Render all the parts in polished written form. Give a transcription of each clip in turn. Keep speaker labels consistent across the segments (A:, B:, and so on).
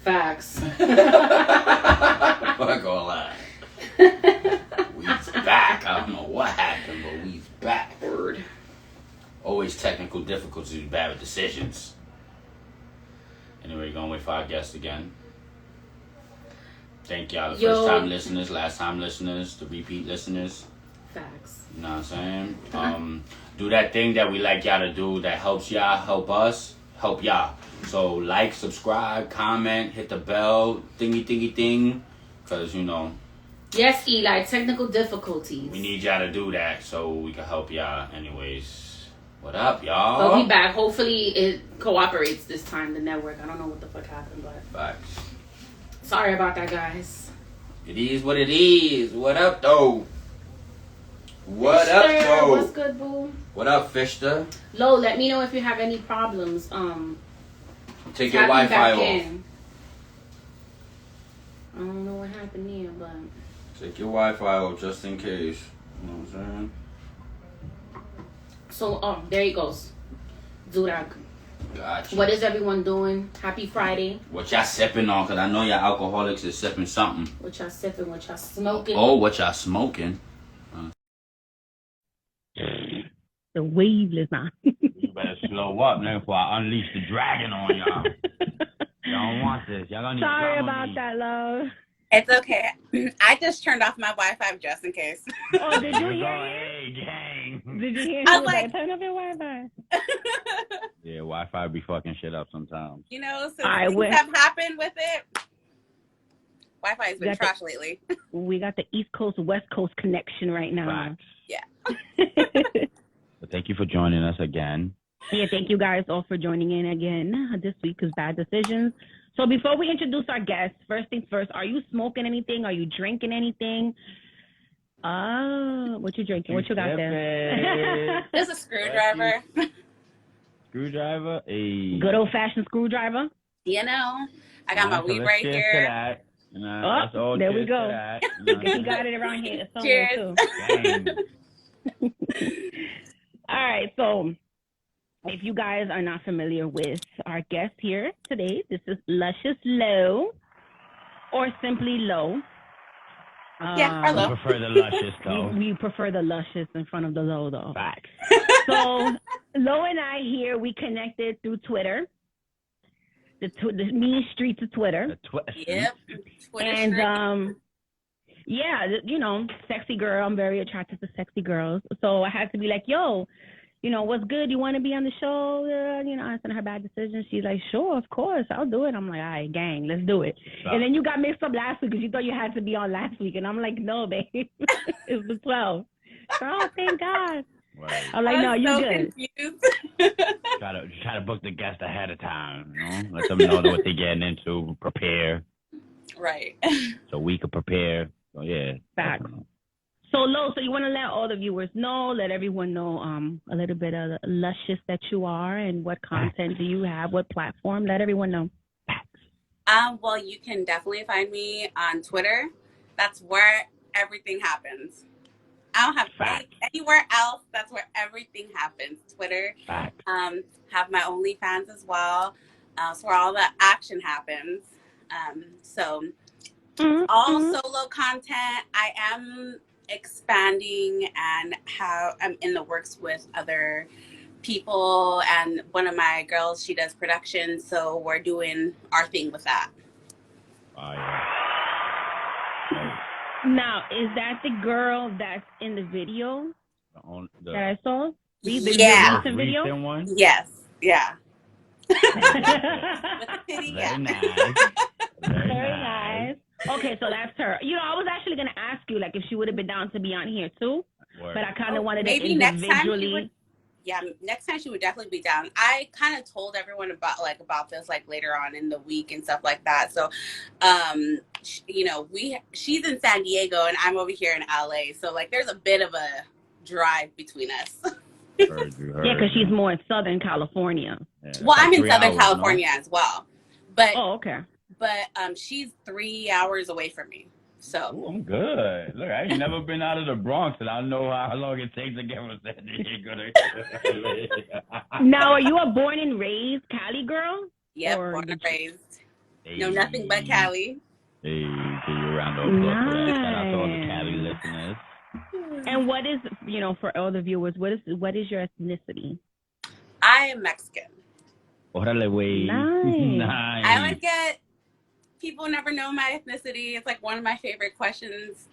A: Facts.
B: Fuck all that. We's back. I don't know what happened, but we's back.
A: Word.
B: Always technical difficulties, bad with decisions. Anyway, gonna wait for our guest again. Thank y'all, the first time listeners, last time listeners, the repeat listeners.
A: Facts.
B: You know what I'm saying? Do that thing that we like y'all to do that helps y'all, help us, help y'all. So like, subscribe, comment, hit the bell, thingy thing, because you know.
A: Yes, Eli, technical difficulties.
B: We need y'all to do that so we can help y'all. Anyways, what up, y'all?
A: We'll be back. Hopefully it cooperates this time, the network. I don't know what the fuck happened, but
B: Facts.
A: sorry about that, guys.
B: It is what it is. What up, though? What
A: Fishter,
B: up, though?
A: what's good, boo?
B: What up, Fishter?
A: Lo, let me know if you have any problems.
B: Take your Wi-Fi off.
A: I don't know what happened here, but
B: Take your Wi-Fi off just in case. You know what I'm saying?
A: so there he goes. Zurak.
B: Gotcha.
A: What is everyone doing? Happy Friday.
B: What y'all sipping on? Because I know y'all alcoholics is sipping something.
A: What y'all sipping? What y'all smoking?
B: Oh, what y'all smoking?
C: The waveless now.
B: You better slow up, nigga, before I unleash the dragon on y'all. Y'all don't want this. Y'all gonna need
C: Sorry
B: some
C: about
B: of
C: that, love.
D: It's okay. I just turned off my Wi-Fi just in case.
C: Oh, did you hear
B: Hey, gang.
C: Did you hear
D: I
C: him?
D: was like-
C: Turn off your Wi-Fi.
B: Yeah, Wi-Fi be fucking shit up sometimes.
D: You know, since
C: I
D: things
C: wish-
D: have happened with it, Wi-Fi has been
C: Got
D: trash lately.
C: We got the East Coast, West Coast connection right now.
B: Facts.
D: Yeah.
B: But thank you for joining us again.
C: Yeah, thank you guys all for joining in again. This week is Bad Decisions. So before we introduce our guests, first things first, are you smoking anything? Are you drinking anything? What you drinking? What you got there?
D: There's a screwdriver.
B: Screwdriver? Hey.
C: Good old-fashioned screwdriver?
D: You know, I got my weed
B: let's
D: right
B: cheers
D: here.
B: To that. Let's all
C: there we
B: cheers
C: go.
D: Oh,
C: to that. You got it around here somewhere
D: Cheers.
C: too.
B: Dang.
C: All right, so if you guys are not familiar with our guest here today, this is Luscious Lo, or simply Lo.
D: Yeah, or
B: We
D: Lo.
B: prefer the luscious, though.
C: We prefer the Luscious in front of the Lo, though.
B: Facts.
C: So Lo and I here, we connected through Twitter, the mean streets of Twitter.
D: Yep. Twitter
C: And
D: streak.
C: yeah, you know, sexy girl. I'm very attracted to sexy girls. So I had to be like, yo, you know, what's good? You want to be on the show? You know, I sent her Bad Decisions. She's like, sure, of course, I'll do it. I'm like, all right, gang, let's do it. And then you got mixed up last week because you thought you had to be on last week. And I'm like, no, babe, it's the 12th. Oh, thank God.
B: Right.
C: I'm like, no, you
D: so
C: good.
D: confused.
B: Try to book the guest ahead of time, you know? Let them know what they're getting into, prepare,
D: Right.
B: so we can prepare. So, yeah.
C: Facts. So, Lo, so you want to let all the viewers know, let everyone know a little bit of the luscious that you are and what content do you have, what platform? Let everyone know.
D: Well, you can definitely find me on Twitter. That's where everything happens. I don't have anywhere else. That's where everything happens. Twitter.
B: Facts.
D: Have my OnlyFans as well. So where all the action happens. So all solo content. I am expanding and I'm in the works with other people, and one of my girls, she does production, so we're doing our thing with that.
B: Oh, yeah.
C: Now, is that the girl that's in the video that I saw? The
D: Yeah.
C: recent video?
B: Recent one?
D: Yes. Yeah. With
B: Very
D: yeah.
B: nice.
C: Very nice. Okay, so that's her. You know, I was actually going to ask you, like, if she would have been down to be on here, too.
B: Word.
C: But I kind of wanted
D: maybe
C: to
D: next time she
C: individually.
D: would. Yeah, next time she would definitely be down. I kind of told everyone about this later on in the week and stuff like that. So, you know, she's in San Diego and I'm over here in LA. So there's a bit of a drive between us.
B: Heard you.
C: Yeah, because she's more in Southern California.
B: Yeah,
D: Well,
B: like
D: I'm in
B: 3
D: Southern
B: hours,
D: California as well, but
C: Oh, okay.
D: she's 3 hours away from me. So
B: Ooh, I'm good. Look, I ain't never been out of the Bronx, and I know how long it takes to get from San Diego to.
C: Now, are you a born and raised Cali girl?
D: yep,
C: Or
D: born and
C: did you-
D: raised.
B: Hey.
D: No, nothing but Cali.
B: Hey, give you a round of applause for that. Shout out to all the Cali listeners.
C: And what is, for all the viewers, what is your ethnicity?
D: I am Mexican.
B: Órale, güey.
C: Nice.
D: I always get people never know my ethnicity. It's like one of my favorite questions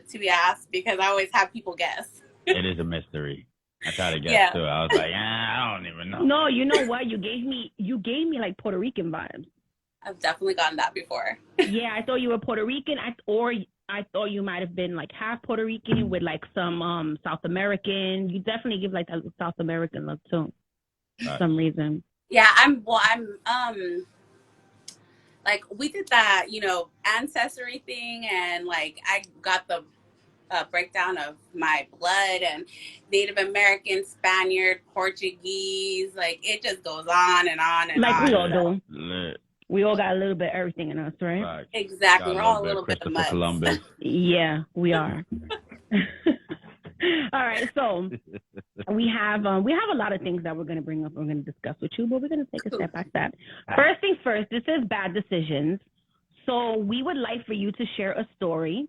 D: to be asked because I always have people guess.
B: It is a mystery. I try to guess too. I was like, I don't even know.
C: No, you know what? You gave me like Puerto Rican vibes.
D: I've definitely gotten that before.
C: Yeah, I thought you were Puerto Rican, or I thought you might have been like half Puerto Rican with like some South American. You definitely give like that South American look too, for some reason.
D: Yeah, I'm like we did that, ancestry thing, and like I got the breakdown of my blood and Native American, Spaniard, Portuguese. Like it just goes on and on and
C: like
D: on.
C: We all do.
B: Lit.
C: We all got a little bit of everything in us, right?
B: Right.
D: Exactly. We're all a little bit of
B: Christopher Columbus.
C: Yeah, we are. All right, so we have a lot of things that we're going to bring up. We're going to discuss with you, but we're going to take a step by step. First things first. This is bad decisions. So we would like for you to share a story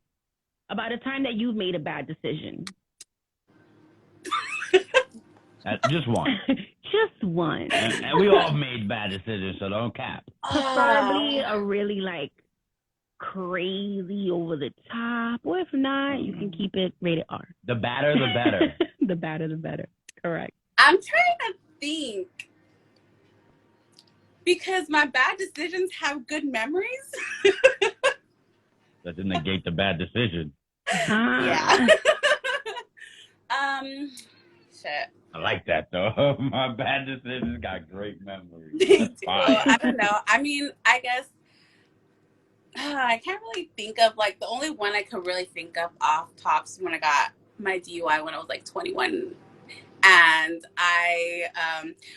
C: about a time that you've made a bad decision.
B: Just one.
C: Just one.
B: And we all made bad decisions, so don't cap.
C: Preferably a really like crazy over the top, or if not, you can keep it rated R.
B: The badder, the better.
C: The badder, the better. Correct.
D: I'm trying to think because my bad decisions have good memories.
B: Doesn't negate the bad decision.
D: Yeah. Shit.
B: I like that though. My bad decisions got great memories.
D: I don't know. I mean, I guess I can't really think of like the only one I could really think of off tops when I got my DUI when I was like 21. And I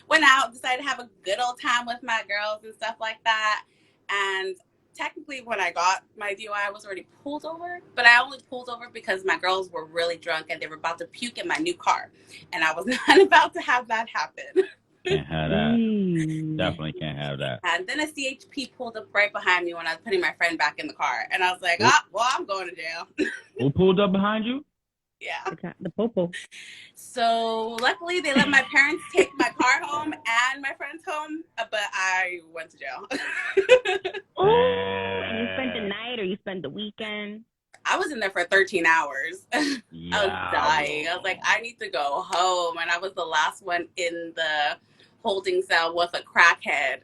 D: went out, decided to have a good old time with my girls and stuff like that. And technically when I got my DUI, I was already pulled over, but I only pulled over because my girls were really drunk and they were about to puke in my new car. And I was not about to have that happen.
B: Can't have that. Definitely can't have that.
D: And then a CHP pulled up right behind me when I was putting my friend back in the car. And I was like, well, I'm going to jail.
B: Who pulled up behind you?
D: Yeah.
C: The popo.
D: So luckily they let my parents take my car home and my friends home, but I went to jail.
C: Oh, and you spent the night or you spent the weekend?
D: I was in there for 13 hours. Yeah. I was dying. I was like, I need to go home. And I was the last one in the holding cell with a crackhead.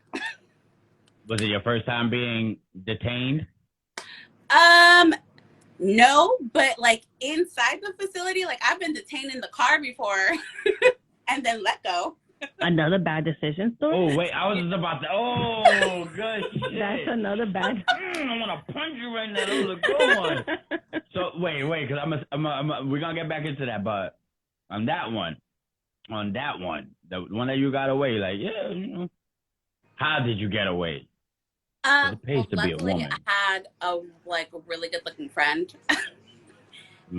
B: Was it your first time being detained?
D: No, but like inside the facility, like I've been detained in the car before and then let go.
C: Another bad decision story?
B: Oh, wait, I was just about to. Oh, good shit.
C: That's another bad.
B: I want to punch you right now. That was a good one. So, wait, because we're going to get back into that, but on that one, the one that you got away, like, yeah, how did you get away? It pays to be a
D: luckily,
B: woman.
D: I had a really good looking friend,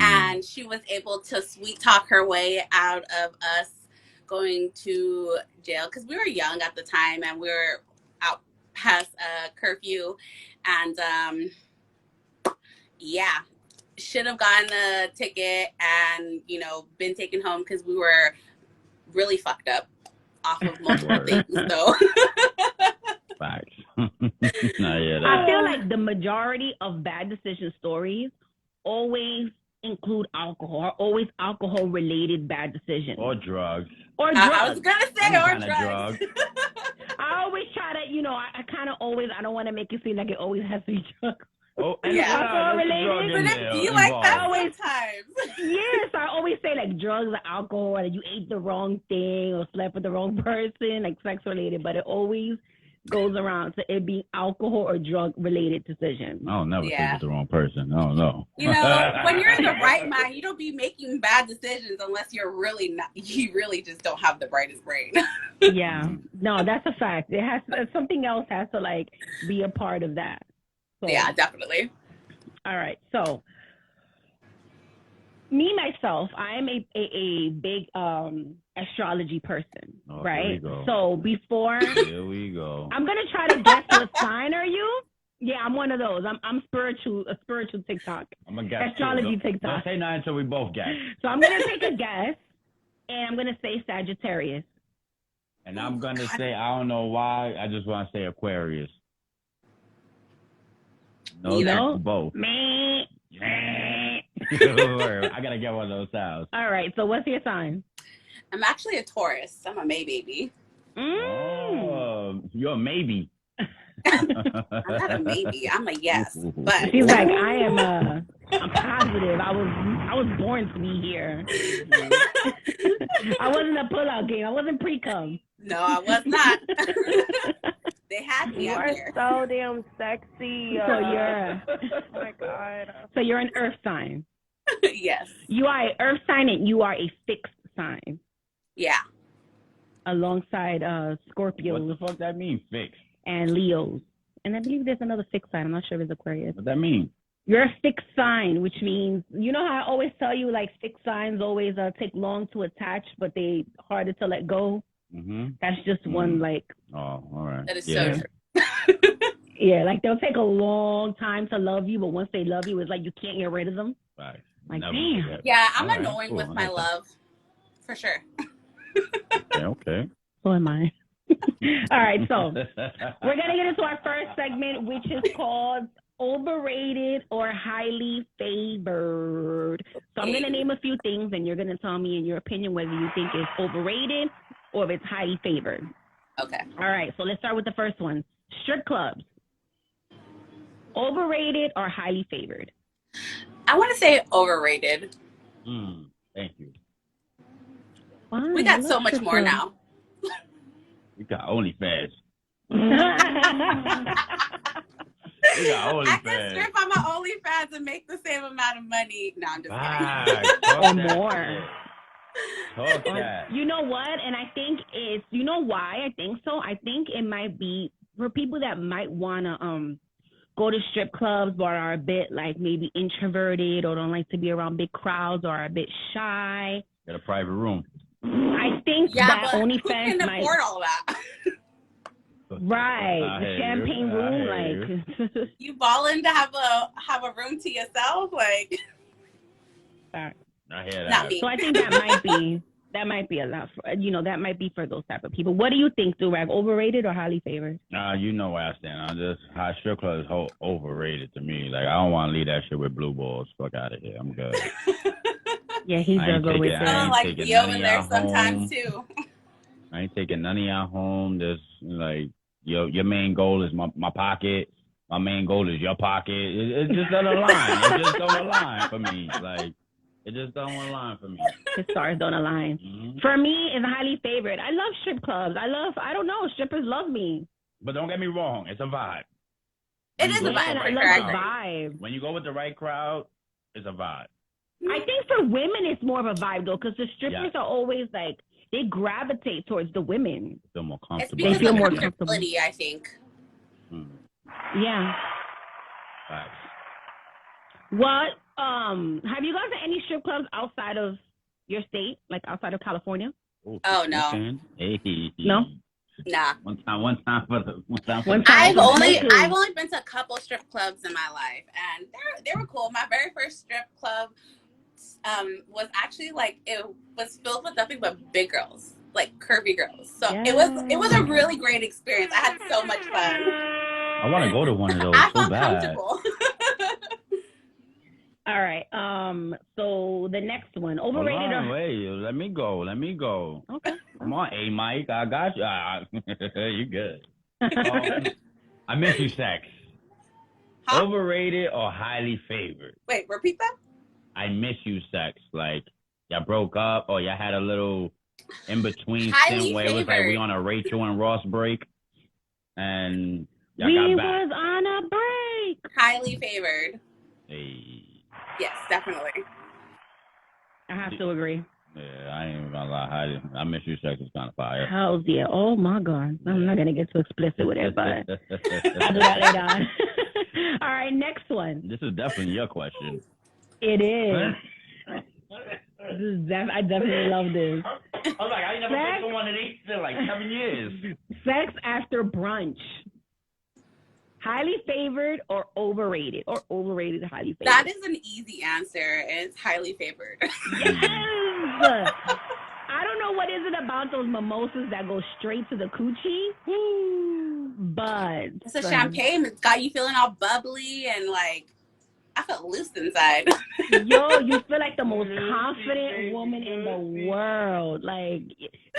D: and she was able to sweet talk her way out of us going to jail because we were young at the time and we were out past curfew, and should have gotten a ticket and been taken home because we were really fucked up off of multiple things. So.
B: Facts.
C: I feel like the majority of bad decision stories always include alcohol, or always alcohol related bad decisions.
B: Or drugs.
C: Or drugs.
D: I was going to say, or drugs.
C: I always try to, I kind of always, I don't want to make it seem like it always has to be drugs.
B: Oh,
C: alcohol related.
D: But it be like that sometimes.
C: Yes, I always say like drugs or alcohol, or you ate the wrong thing or slept with the wrong person, like sex related, but it always goes around to it being alcohol or drug related decisions.
E: I'll never sleep
D: Yeah.
E: with the wrong person. Oh no.
D: You know, when you're in the right mind, you don't be making bad decisions unless you're really not. You really just don't have the brightest brain.
C: Yeah, no, that's a fact. It has something else has to like be a part of that. So,
D: Yeah, definitely.
C: all right, so me myself, I'm a big astrology person,
E: Oh,
C: right?
E: here we go.
C: So before
E: Here we go.
C: I'm gonna try to guess what sign are you? Yeah, I'm one of those. I'm a spiritual TikTok.
E: I'm gonna guess.
C: Astrology
E: Don't
C: TikTok.
E: say nothing until we both guess.
C: So I'm gonna take a guess, and I'm gonna say Sagittarius.
E: And I'm gonna say I don't know why. I just want to say Aquarius. No,
D: You
C: know?
E: that's both.
C: Me.
E: I gotta get one of those sounds.
C: All right. So what's your sign?
D: I'm actually a Taurus. I'm a May baby.
E: Oh, you're a maybe.
D: I'm not a maybe. I'm a yes. But
C: She's like, I'm positive. I was born to be here. I wasn't a pullout game. I wasn't pre-cum.
D: no, I was not. They had me
F: You
D: up
F: are
D: here.
F: so damn sexy.
C: So you're
F: Oh my god.
C: so you're an earth sign.
D: Yes.
C: You are an earth sign and you are a fixed sign
D: Yeah.
C: alongside
E: What
C: Scorpios
E: the fuck that mean? Fixed.
C: and Leos. And I believe there's another fixed sign. I'm not sure if it's Aquarius.
E: What that mean?
C: You're a fixed sign, which means, you know how I always tell you, like, fixed signs always take long to attach, but they harder to let go?
E: Mhm.
C: That's just one, like,
E: Oh, all right.
D: That is
E: Yeah.
D: so true.
C: yeah, like, they'll take a long time to love you, but once they love you, it's like you can't get rid of them.
E: Right.
C: Like,
E: Never
C: damn.
E: forget.
D: Yeah, I'm
E: All right,
D: annoying
E: cool.
D: with
E: I
D: my
E: like that.
D: love. For sure.
E: Okay. Okay.
C: So am I. All right, so we're going to get into our first segment, which is called Overrated or Highly Favored. So I'm going to name a few things, and you're going to tell me, in your opinion, whether you think it's overrated or if it's highly favored.
D: Okay.
C: All right, so let's start with the first one. Strip clubs. Overrated or highly favored?
D: I want to say overrated.
E: Thank you.
C: Fine,
D: We
C: I
D: got
C: love
D: so much
C: strip
D: more
C: clubs.
D: now.
E: We got OnlyFans. We got
D: I can
E: OnlyFans.
D: strip on my OnlyFans and make the same amount of money. No, I'm just kidding.
E: Right. Talk
C: Or
E: that
C: more.
E: shit. Talk that.
C: You know what? And I think it's, you know why I think so? I think it might be for people that might want to go to strip clubs but are a bit like maybe introverted or don't like to be around big crowds or are a bit shy.
E: Get a private room.
C: I think
D: Yeah,
C: that
D: but who
C: OnlyFans
D: can
C: might.
D: afford all that?
C: Right,
E: I
C: the
E: hear
C: champagne
E: you.
C: room, like.
D: You balling to have a room to yourself? Like,
E: I hear that.
D: not me.
C: So I think that might be a lot. That might be for those type of people. What do you think, Durag? Overrated or highly favored?
E: You know where I stand on this. High strip club is overrated to me. Like, I don't want to leave that shit with blue balls. Fuck out of here. I'm good.
C: Yeah, he
E: I
C: does
E: ain't
C: go with
E: taking- I
C: that.
E: ain't
D: like
E: taking
D: Leo
E: none of
D: in there
E: y'all
D: sometimes
E: home.
D: too.
E: I ain't taking none of y'all home. There's like your main goal is my pocket. My main goal is your pocket. It just doesn't align. It just don't align for me. Like, it just don't align for me.
C: The stars don't align.
E: Mm-hmm.
C: For me, it's highly favored. I love strip clubs. I don't know, strippers love me.
E: But don't get me wrong. It's a vibe.
D: It is a
E: When you go
C: And
E: with
C: I
E: the
C: love
E: right
C: the
E: crowd-
C: vibe.
E: When you go with the right crowd, it's a vibe.
C: I think for women, it's more of a vibe, though, because the strippers
E: Yeah.
C: are always like, they gravitate towards the women.
E: Feel more
D: It's
E: comfortable.
C: They
D: because
C: feel
D: of
C: more comfortable.
D: comfortability, I think.
C: Yeah.
E: Facts.
C: What, have you gone to any strip clubs outside of your state, like outside of California?
D: Oh, no.
E: Okay. Hey.
C: No?
D: Nah.
E: One time for the
C: One time.
D: I've only
C: Exactly.
D: been to a couple strip clubs in my life, and they were cool. My very first strip club was actually like, it was filled with nothing but big girls, like curvy girls. So it was a really great experience. I had so much fun.
E: I want to go to one of those
D: I
E: so
D: felt
E: bad.
D: comfortable.
C: All right. So the next one, overrated
E: Hold on,
C: or
E: wait, let me go.
C: okay.
E: Come on, A Mike, I got you. You good. I miss you, sex.
D: Huh?
E: Overrated or highly favored?
D: Wait, repeat that?
E: I miss you, sex. Like, y'all broke up or y'all had a little in between
D: Highly
E: stint where it was like
D: favored.
E: we on a Rachel and Ross break. and y'all
C: We
E: got back.
C: was on a break.
D: Highly favored.
E: Hey.
D: Yes, definitely.
C: I have to agree.
E: Yeah, I ain't even gonna lie. I miss you. Sex is kind of fire.
C: Hell's yeah. Oh my God. I'm not gonna get too explicit with it, but I'll do that later on. All right, next one.
E: This is definitely your question.
C: It is. I definitely love this.
E: I was like, I ain't never been to one of these in like 7 years.
C: Sex after brunch. Highly favored or overrated? Or overrated, highly favored?
D: That is an easy answer. It's highly favored.
C: Yes! I don't know what is it about those mimosas that go straight to the coochie, but...
D: It's a champagne. It's got you feeling all bubbly and like, I felt loose inside.
C: Yo, you feel like the most confident woman in the world. Like,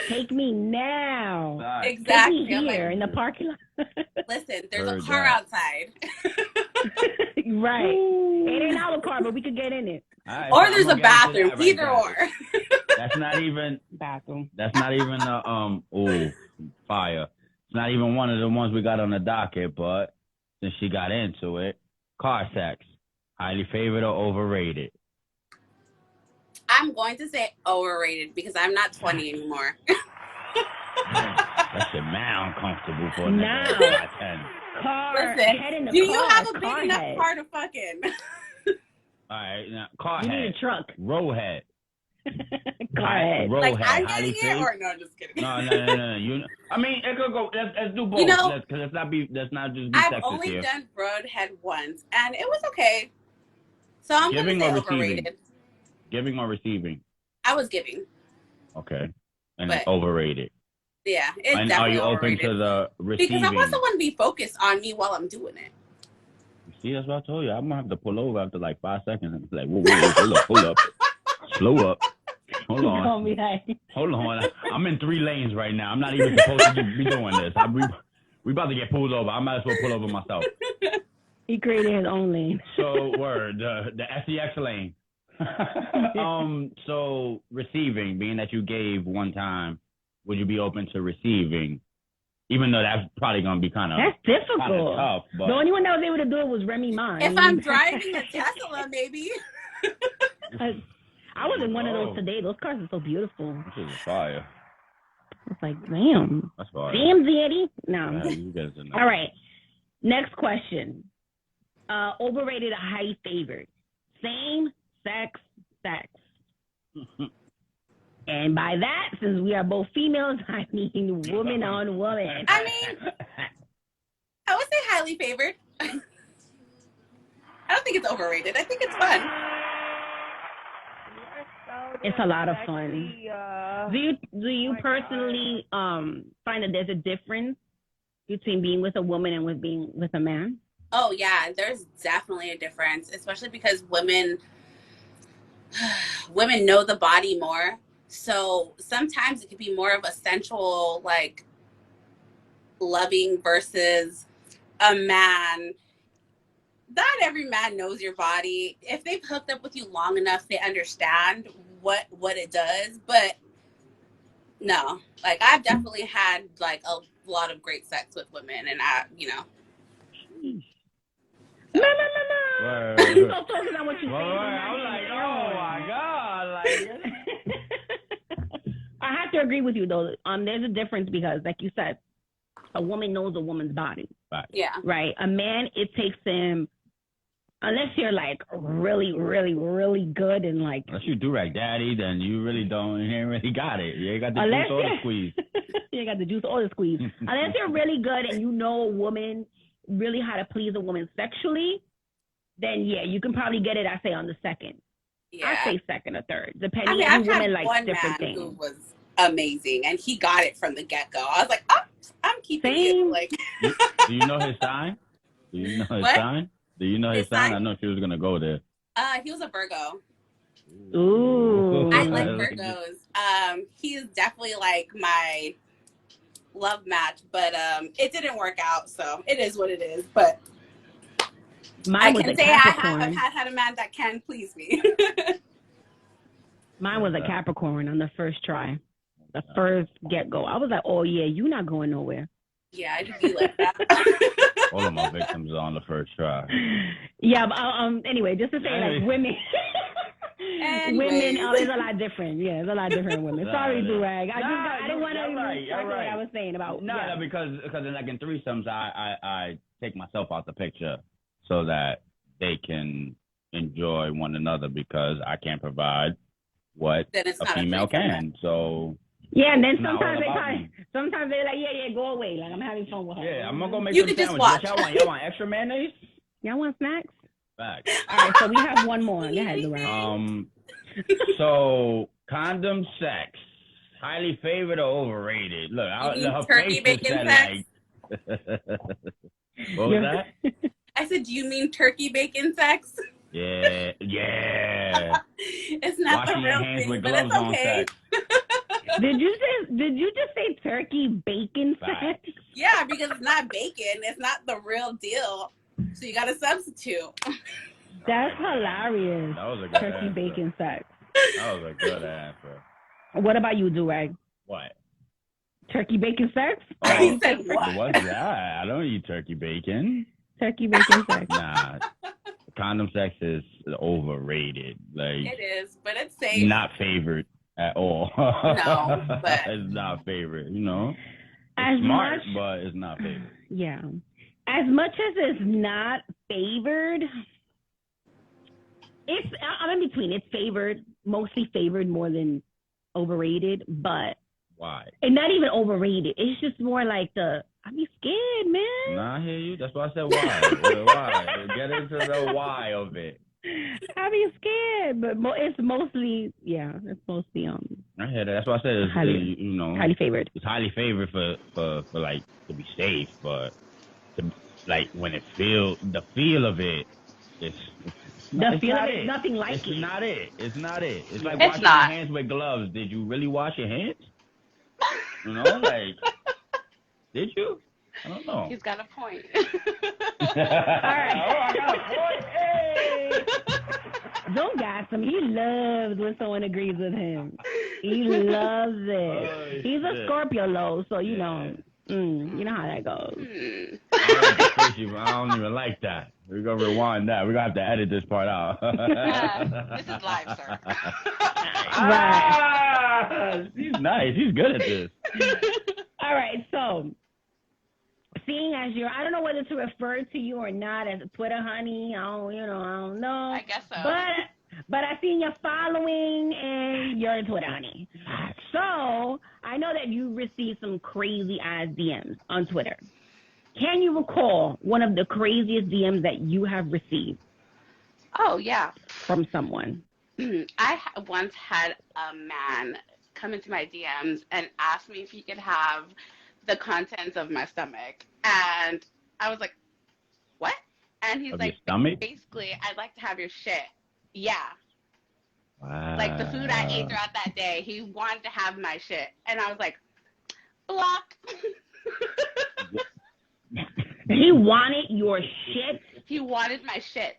C: take me now.
D: Exactly.
C: Take me here in the parking lot.
D: Listen, there's a car outside.
C: Right. It ain't our car, but we could get in it.
E: Right,
D: or
E: so
D: there's a bathroom. Either or.
E: That's not even
C: bathroom.
E: That's not even fire. It's not even one of the ones we got on the docket, but since she got into it, car sex. Highly favored or overrated?
D: I'm going to say overrated because I'm not 20 anymore.
E: That shit mad uncomfortable for a
C: Nah.
E: nigga. 10.
C: Car.
D: Listen,
C: Head in the
D: do
C: car,
D: you have a big
C: car
D: enough
C: head.
D: car to fuck in?
E: All right, now car
C: You
E: head.
C: need a truck.
E: Row head.
C: Car head.
E: Row
D: Like,
E: head.
D: I'm
E: Highly
D: getting it
E: favored?
D: or no, just kidding.
E: No. I mean, it could go. Let's do both.
D: You know,
E: Let's not just be
D: I've
E: sexist
D: only
E: here.
D: done roadhead once, and it was okay. So I'm going to
E: Giving
D: say
E: or receiving?
D: overrated.
E: Giving or receiving?
D: I was giving.
E: Okay. And
D: But-
E: it's overrated.
D: Yeah, it's
E: And
D: definitely
E: are you open
D: overrated.
E: to the receiving?
D: Because I also want to be focused on me while I'm doing it.
E: See, that's what I told you. I'm gonna have to pull over after like 5 seconds and be like, whoa, hold up. Slow up. Hold on. Hold on. I'm in 3 lanes right now. I'm not even supposed to be doing this. We about to get pulled over. I might as well pull over myself.
C: He created his own lane.
E: So the SEX lane. So receiving, being that you gave one time, would you be open to receiving? Even though that's probably gonna be kind of tough. But
C: the only one that was able to do it was Remy Ma.
D: If I'm driving a Tesla, maybe.
C: I was in one of those today. Those cars are so beautiful.
E: This is fire.
C: It's like, damn.
E: That's fire.
C: Damn, Zaddy. No.
E: Yeah, you guys are
C: All right. Next question. Overrated or highly favored? Same sex. And by that, since we are both females, I mean woman on woman.
D: I mean, I would say highly favored. I don't think it's overrated. I think it's fun.
C: It's a lot of fun. Do you personally find that there's a difference between being with a woman and with being with a man?
D: Oh yeah, there's definitely a difference, especially because women know the body more. So sometimes it could be more of a sensual, like, loving versus a man. Not every man knows your body. If they've hooked up with you long enough, they understand what it does. But no, like, I've definitely had like a lot of great sex with women, and
C: No.
E: You're
C: so focused on what you say.
E: I'm like, oh my God. Like,
C: I have to agree with you though. There's a difference because, like you said, a woman knows a woman's body.
D: yeah.
C: Right. A man, it takes him, unless you're like really, really, really good and like.
E: unless you do rag daddy, then you really don't. You ain't really got it. You ain't got the juice or the squeeze.
C: You ain't got the juice or the squeeze. Unless you're really good and you know a woman, really how to please a woman sexually, then yeah, you can probably get it. I say on the second.
D: Yeah.
C: I say second or third, depending.
D: I mean,
C: on
D: I've
C: women
D: had
C: like
D: one
C: different
D: man
C: things.
D: who was amazing, and he got it from the get-go. I was like, oh, I'm keeping
C: Same.
D: it. Like,
E: Do you know his sign? Do you know his
D: What?
E: sign? Do you know his sign?
D: sign?
E: I know she was gonna go there.
D: he was a Virgo.
C: Ooh.
D: I like Virgos. He is definitely like my love match, but it didn't work out, so it is what it is. But
C: Mine
D: I
C: was
D: can
C: a
D: say
C: Capricorn.
D: I've had a man that can please me.
C: Mine was a Capricorn on the first try. The first get-go. I was like, oh, yeah, you're not going nowhere.
D: Yeah, I do be like that.
E: All of my victims are on the first try.
C: Yeah, but anyway, just to say, like, women. Women,
D: Anyways.
C: it's a lot different. Yeah, it's a lot different women. Sorry, Durag. I didn't want to
E: you're
C: what I was saying about.
E: No,
C: yeah.
E: because like in threesomes, I take myself out the picture so that they can enjoy one another because I can't provide what
D: Then it's
E: a
D: not
E: female
D: threesome
E: can. So
C: yeah, and then
E: it's not all about me.
C: sometimes they're like, yeah, go away. Like, I'm having fun with her.
E: Yeah, I'm gonna go make
D: You
E: some
D: could just
E: sandwiches. What
D: watch.
E: y'all want? Y'all want extra mayonnaise?
C: Y'all want snacks?
E: Facts.
C: All right, so we have one more. Go ahead, Durag.
E: So condom sex, highly favored or overrated? Look, her
D: turkey
E: face
D: bacon
E: said
D: sex?
E: like. What was that?
D: I said, do you mean turkey bacon sex?
E: Yeah.
D: It's not
E: Washing
D: the
E: your
D: real
E: hands
D: thing,
E: with
D: but
E: gloves
D: it's
E: on
D: okay.
E: sex.
C: Did you just say turkey bacon sex?
E: Facts.
D: Yeah, because it's not bacon. It's not the real deal. So you got to substitute.
C: That's hilarious.
E: That was a good
C: Turkey
E: answer.
C: bacon sex.
E: That was a good answer.
C: What about you, Durag?
E: What?
C: Turkey bacon sex?
E: Oh,
D: He said what?
E: What's that? I don't eat turkey bacon.
C: Turkey bacon sex.
E: Nah. Condom sex is overrated. Like,
D: It is, but it's safe.
E: not favored at all.
D: No, but
E: it's not favored. You know,
C: As
E: it's smart,
C: much-
E: but it's not favored.
C: Yeah. As much as it's not favored, I'm in between. It's favored, mostly favored more than overrated, but
E: Why?
C: and not even overrated. It's just more like I'd be scared, man.
E: Nah, I hear you. That's why I said why. Why? Get into the why of it.
C: I'd be scared, but it's mostly
E: I hear that. That's why I said it's
C: highly
E: highly
C: favored.
E: It's highly favored for like to be safe, but like when the feel of it, it's
C: The feel of
E: not
C: it, nothing like
E: it's
C: it.
E: not it. It's not it. It's like
A: It's
E: washing
A: not.
E: your hands with gloves. Did you really wash your hands? You know, like, did you? I don't know.
A: He's got a point.
C: All right.
E: Oh, I got a point. Hey.
C: Don't gas him. He loves when someone agrees with him. He loves it.
E: Oh,
C: He's a
E: shit.
C: Scorpio, Lo, so you
E: Yeah.
C: know, you know how that goes.
E: I don't even like that. We're gonna rewind that. We're gonna have to edit this part out.
A: This is live, sir.
E: Ah, she's nice. She's good at this.
C: All right, so seeing as I don't know whether to refer to you or not as a Twitter honey. I don't know.
A: I guess so.
C: But I seen your following and you're a Twitter honey. So I know that you received some crazy ass DMs on Twitter. Can you recall one of the craziest DMs that you have received
A: Oh, yeah.
C: from someone?
A: I once had a man come into my DMs and ask me if he could have the contents of my stomach. And I was like, what? And he's
E: Of
A: like,
E: your stomach?
A: basically, I'd like to have your shit. Yeah.
E: Wow.
A: Like the food I ate throughout that day, he wanted to have my shit. And I was like, block.
C: He wanted your shit?
A: He wanted my shit.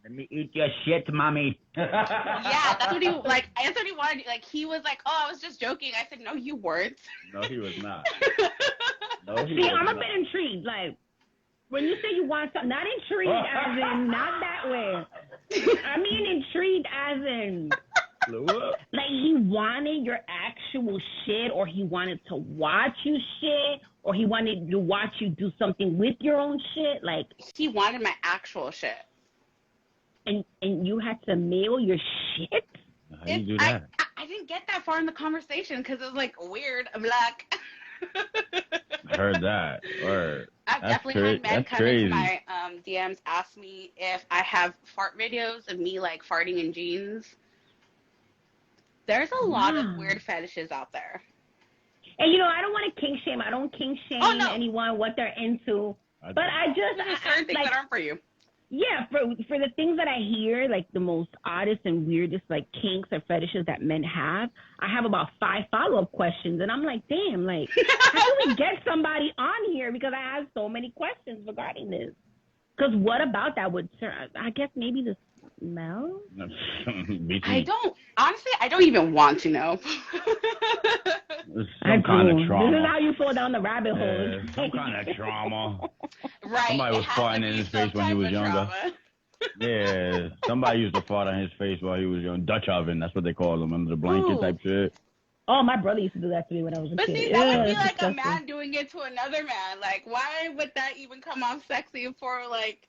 E: Let me eat your shit, mommy.
A: Yeah, that's what he, like, that's what he wanted. Like, he was like, oh, I was just joking. I said, no, you weren't.
E: No, he was not. No, he
C: See,
E: was
C: I'm a
E: not.
C: bit intrigued. Like, when you say you want something, not intrigued as in, not that way. I mean intrigued as in, like he wanted your actual shit, or he wanted to watch you shit, or he wanted to watch you do something with your own shit. Like,
A: He wanted my actual shit.
C: and you had to mail your shit?
E: How do you do that?
A: I didn't get that far in the conversation because it was like weird. I'm like,
E: I heard that. Word.
A: I've
E: That's
A: definitely had men
E: that's
A: come
E: crazy.
A: into my DMs, ask me if I have fart videos of me like farting in jeans. There's a lot of weird fetishes out there.
C: And I don't want to kink shame. I don't kink shame anyone what they're into. But I just
A: There's certain things that aren't for you.
C: Yeah, for the things that I hear, like the most oddest and weirdest, like kinks or fetishes that men have, I have about 5 follow-up questions, and I'm like, damn, like, how do we get somebody on here? Because I have so many questions regarding this. Because what about that would, I guess maybe the Mel?
A: I don't even want to know.
E: Some kind of trauma.
C: This is how you fall down the rabbit hole.
E: Yeah, some kind of trauma.
A: Right.
E: Somebody was farting in his face when he was younger.
A: Trauma.
E: Yeah, somebody used to fart on his face while he was young. Dutch oven, that's what they call them, under the blanket type shit.
C: Oh, my brother used to do that to me when I was a kid.
A: But see, that would be like disgusting. A man doing it to another man. Like, why would that even come off sexy for, like,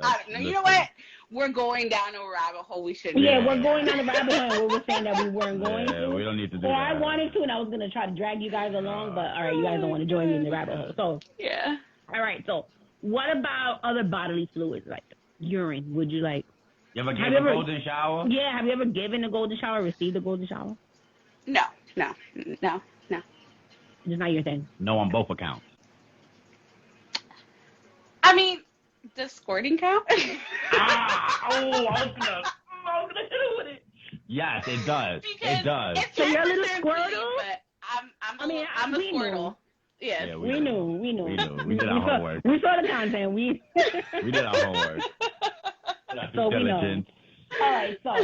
A: I don't know. You know what? We're going down a rabbit hole we shouldn't.
C: Yeah, we're going down a rabbit hole where we're saying that we weren't going to.
E: We don't need to do
C: that.
E: Or
C: I wanted to, and I was going to try to drag you guys along, but, all right, you guys don't want to join me in the rabbit hole. So,
A: yeah.
C: All right, so what about other bodily fluids, like urine? Would you, like...
E: You ever given a golden shower?
C: Yeah, have you ever given a golden shower, received a golden shower?
A: No.
C: It's not your thing.
E: No on both accounts.
A: I mean, does squirting count?
E: I was gonna hit it with it. Yes, it does.
A: Because
E: it does.
C: So you're a little squirtle?
A: But I'm a squirtle. Yes.
C: Yeah, we knew.
E: We did our homework.
C: We saw the content.
E: We did our homework.
C: So we know. All right, so.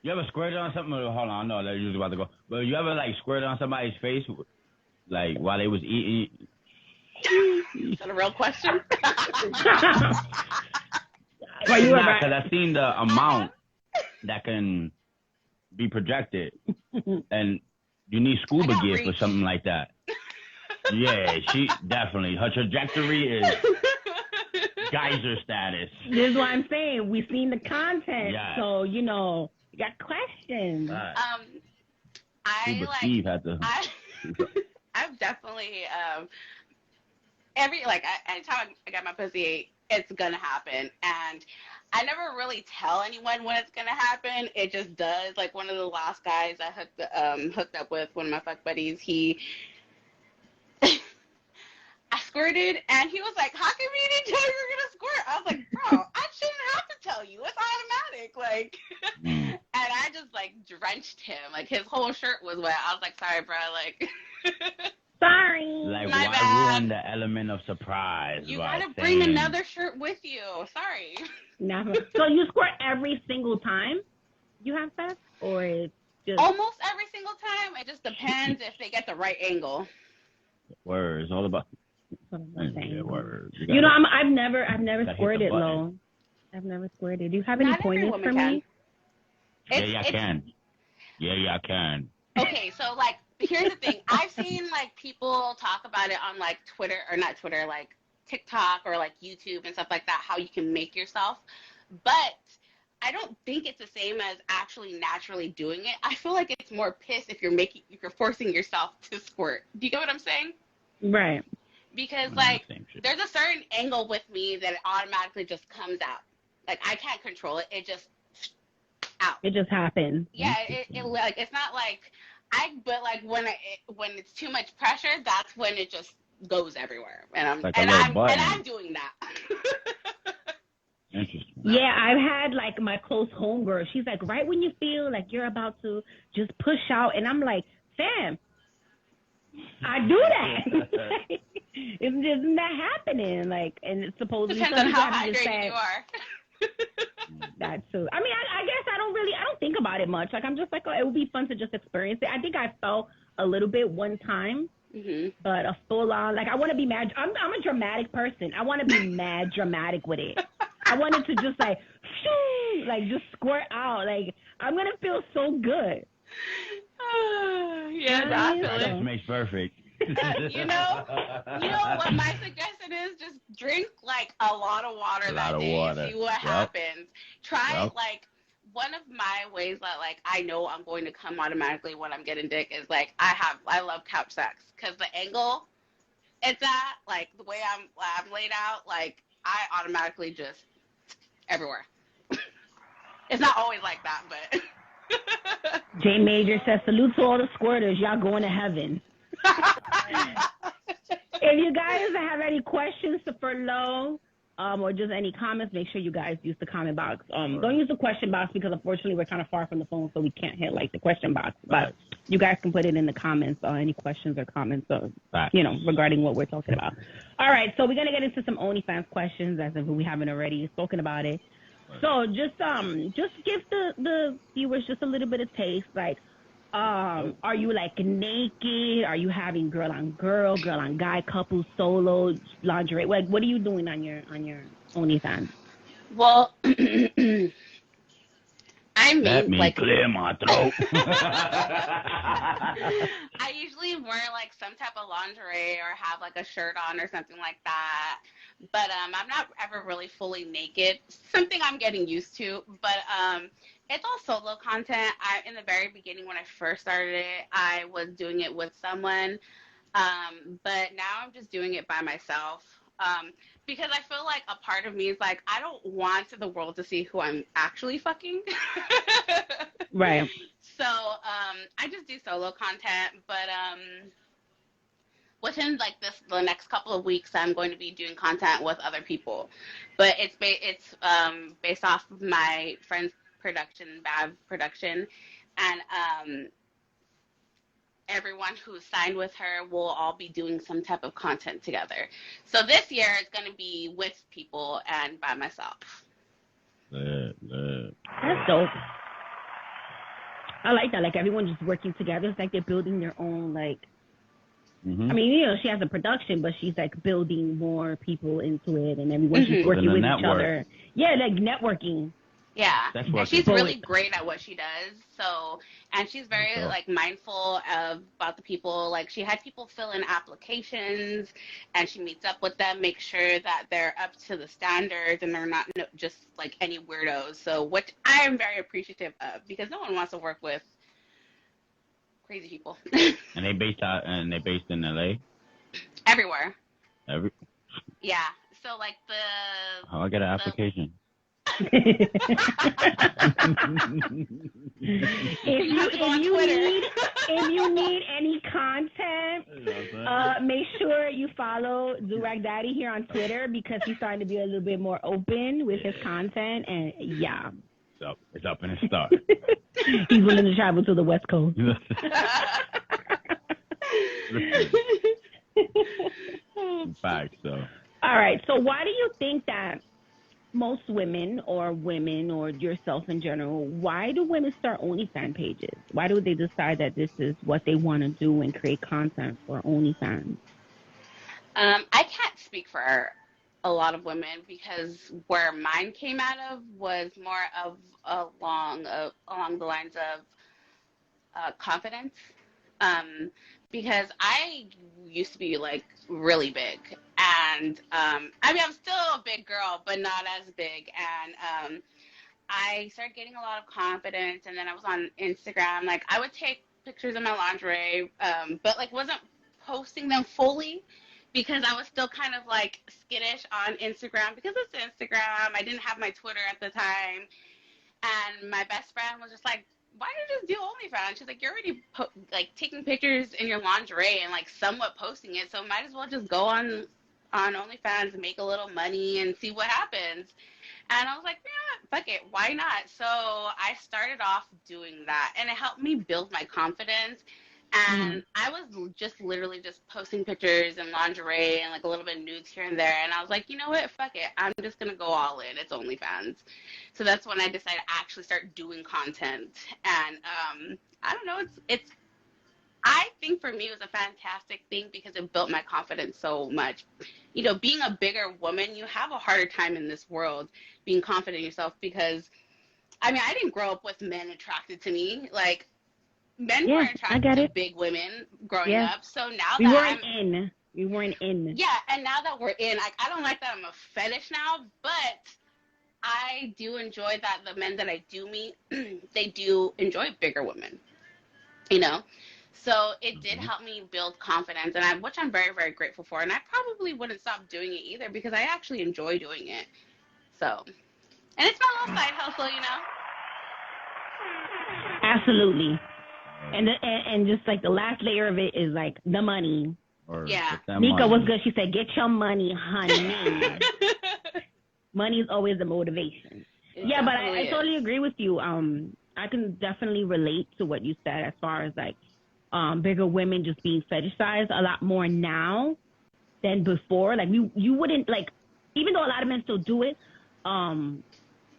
E: You ever squirted on something? Hold on, no, they're usually about to go. But you ever, like, squirted on somebody's face, like, while they was eating?
A: Is that a real question?
E: Because I've seen the amount that can be projected. And you need scuba gear for something like that. Yeah, she definitely. Her trajectory is geyser status.
C: This is what I'm saying. We've seen the content. Yeah. So, you know, you got questions.
E: Right.
A: I've definitely, anytime I got my pussy, it's gonna happen. And I never really tell anyone when it's gonna happen. It just does. Like, one of the last guys I hooked up with, one of my fuck buddies, I squirted, and he was like, how come you didn't tell me you were going to squirt? I was like, bro, I shouldn't have to tell you. It's automatic. Like, and I just, like, drenched him. Like, his whole shirt was wet. I was like, sorry, bro. Like,
C: sorry.
E: Like, why ruin the element of surprise?
A: You got to bring another shirt with you. Sorry.
C: Never. So you squirt every single time you have sex? Or it's just...
A: Almost every single time. It just depends if they get the right angle.
E: Word. It's all about...
C: Yeah, you know, I've never squirted, Lo. I've never squirted. Do you have any pointers for me?
E: Yeah, I can. Yeah, I can.
A: Okay, so, like, here's the thing. I've seen, like, people talk about it on, like, Twitter, or not Twitter, like, TikTok or, like, YouTube and stuff like that, how you can make yourself. But I don't think it's the same as actually naturally doing it. I feel like it's more piss if you're forcing yourself to squirt. Do you get what I'm saying?
C: Right.
A: Because, like, there's a certain angle with me that it automatically just comes out. Like, I can't control it. It just out.
C: It just happens.
A: Yeah, it like, it's not like but like when it's too much pressure, that's when it just goes everywhere. And I'm doing that.
E: Interesting.
C: Yeah, I've had, like, my close homegirl. She's like, right when you feel like you're about to just push out, and I'm like, fam, I do that. It's just not happening. Like, and it's supposedly
A: depends on how hydrated you are.
C: That too. I mean, I guess I don't think about it much. Like, I'm just like, oh, it would be fun to just experience it. I think I felt a little bit one time, but a full on, like, I want to be mad. I'm a dramatic person. I want to be mad dramatic with it. I wanted to just like, shoo, like, just squirt out. Like, I'm gonna feel so good.
A: Yeah, definitely.
E: That makes perfect.
A: You know what my suggestion is? Just drink, like, a lot of water that day. See what happens. Try like, one of my ways that, like, I know I'm going to come automatically when I'm getting dick is, like, I love couch sex, because the angle it's at, like, the way I'm laid out, like, I automatically just everywhere. It's not always like that, but.
C: J Major says, salute to all the squirters. Y'all going to heaven. If you guys have any questions for Lo, or just any comments, make sure you guys use the comment box. Don't use the question box, because unfortunately we're kind of far from the phone, so we can't hit, like, the question box. But you guys can put it in the comments, any questions or comments, regarding what we're talking about. All right, so we're going to get into some OnlyFans questions, as if we haven't already spoken about it. So just give the viewers just a little bit of taste. Like, are you like naked? Are you having girl on guy, couple, solo, lingerie? Like, what are you doing on your OnlyFans?
A: Well, I
E: Let
A: mean,
E: me
A: like,
E: clear my throat.
A: I usually wear like some type of lingerie or have like a shirt on or something like that. But I'm not ever really fully naked. Something I'm getting used to. But it's all solo content. In the very beginning when I first started it, I was doing it with someone. But now I'm just doing it by myself. Because I feel like a part of me is like I don't want the world to see who I'm actually fucking.
C: Right.
A: So I just do solo content, but within like the next couple of weeks, I'm going to be doing content with other people. But it's based off of my friend's production, Bav Production, and everyone who signed with her will all be doing some type of content together. So this year it's going to be with people and by myself.
C: That's dope. I like that. Like everyone just working together. It's like they're building their own like.
E: Mm-hmm.
C: I mean, you know, she has a production, but she's like building more people into it, and everyone's just working with each other. Yeah, like networking.
A: Yeah, and she's really great at what she does. So, and she's very like mindful about the people. Like she had people fill in applications, and she meets up with them, make sure that they're up to the standards and they're not just like any weirdos. So, which I am very appreciative of because no one wants to work with crazy people.
E: And they based in LA.
A: Everywhere.
E: Yeah.
A: So like
E: Oh, I got an application.
C: if you need any content, make sure you follow Durag Daddy here on Twitter because he's starting to be a little bit more open with his content, and yeah.
E: It's up and it's started.
C: He's willing to travel to the West Coast.
E: In fact, so.
C: All right. So why do you think that most women or yourself in general, why do women start OnlyFans pages? Why do they decide that this is what they want to do and create content for OnlyFans?
A: I can't speak for a lot of women because where mine came out of was more of along the lines of confidence. Because I used to be like really big, and I mean I'm still a big girl, but not as big. And I started getting a lot of confidence, and then I was on Instagram. Like I would take pictures of my lingerie, but like wasn't posting them fully because I was still kind of like skittish on Instagram because it's Instagram. I didn't have my Twitter at the time, and my best friend was just like, why don't you just do OnlyFans? She's like, you're already like taking pictures in your lingerie and like somewhat posting it, so might as well just go on OnlyFans and make a little money and see what happens. And I was like, yeah, fuck it, why not? So I started off doing that, and it helped me build my confidence. And I was just literally just posting pictures and lingerie and like a little bit of nudes here and there. And I was like, you know what? Fuck it. I'm just going to go all in. It's OnlyFans. So that's when I decided to actually start doing content. And I don't know. I think for me it was a fantastic thing because it built my confidence so much. You know, being a bigger woman, you have a harder time in this world being confident in yourself because, I mean, I didn't grow up with men attracted to me. Like, men weren't attracted to big women growing up. So now
C: we weren't in.
A: Yeah, and now that we're in, I don't like that I'm a fetish now, but I do enjoy that the men that I do meet, they do enjoy bigger women. You know? So it did help me build confidence, and which I'm very, very grateful for. And I probably wouldn't stop doing it either because I actually enjoy doing it. So, and it's my little side hustle, you know?
C: Absolutely. And just like the last layer of it is like the money. Nika was good. She said, "Get your money, honey." Money is always the motivation. Yeah, but I totally agree with you. I can definitely relate to what you said as far as like bigger women just being fetishized a lot more now than before. Like you wouldn't like, even though a lot of men still do it.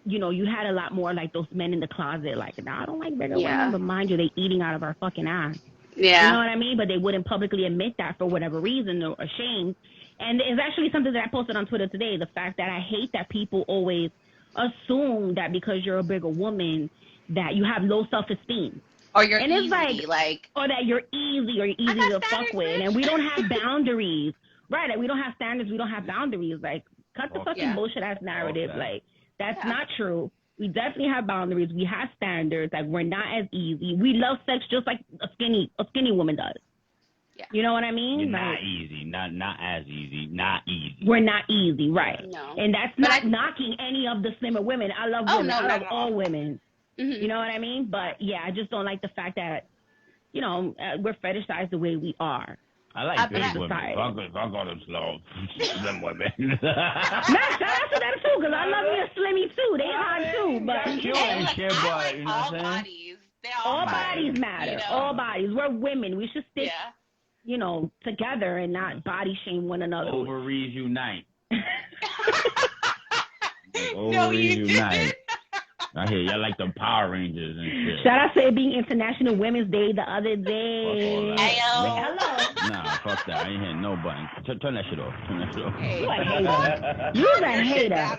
C: you had a lot more like those men in the closet, like, nah, I don't like bigger women,
A: Yeah.
C: but mind you, they eating out of our fucking ass.
A: Yeah.
C: You know what I mean? But they wouldn't publicly admit that for whatever reason or ashamed. And it's actually something that I posted on Twitter today. The fact that I hate that people always assume that because you're a bigger woman that you have low self-esteem.
A: Or you're
C: And
A: easy,
C: it's like, or that you're easy or you're easy to fuck with.
A: bitch.
C: And we don't have boundaries. Right. Like, we don't have standards. We don't have boundaries. Like, cut the fucking bullshit ass narrative. Like, that's not true. We definitely have boundaries. We have standards. Like, we're not as easy. We love sex just like a skinny woman does.
A: Yeah.
C: You know what I mean?
E: You're
C: like,
E: not easy. Not as easy. Not easy.
C: We're not easy, right?
A: No.
C: And that's not knocking any of the slimmer women. I love women. I love all women.
A: Mm-hmm.
C: You know what I mean? But yeah, I just don't like the fact that, we're fetishized the way we are.
E: I like big women. Fuck all them slow them women.
C: Shout out to them too, because I love me a slimmy too. They hot too, but all bodies matter. All bodies. We're women. We should stick, together and not body shame one another.
E: Ovaries unite.
A: Ovaries unite.
E: I hear y'all like the Power Rangers and shit.
C: Shout out to it being International Women's Day the other day.
A: Hello.
E: Nah, fuck that. I ain't hitting no button. Turn that shit off.
A: Hey.
C: You a hater. You're a hater.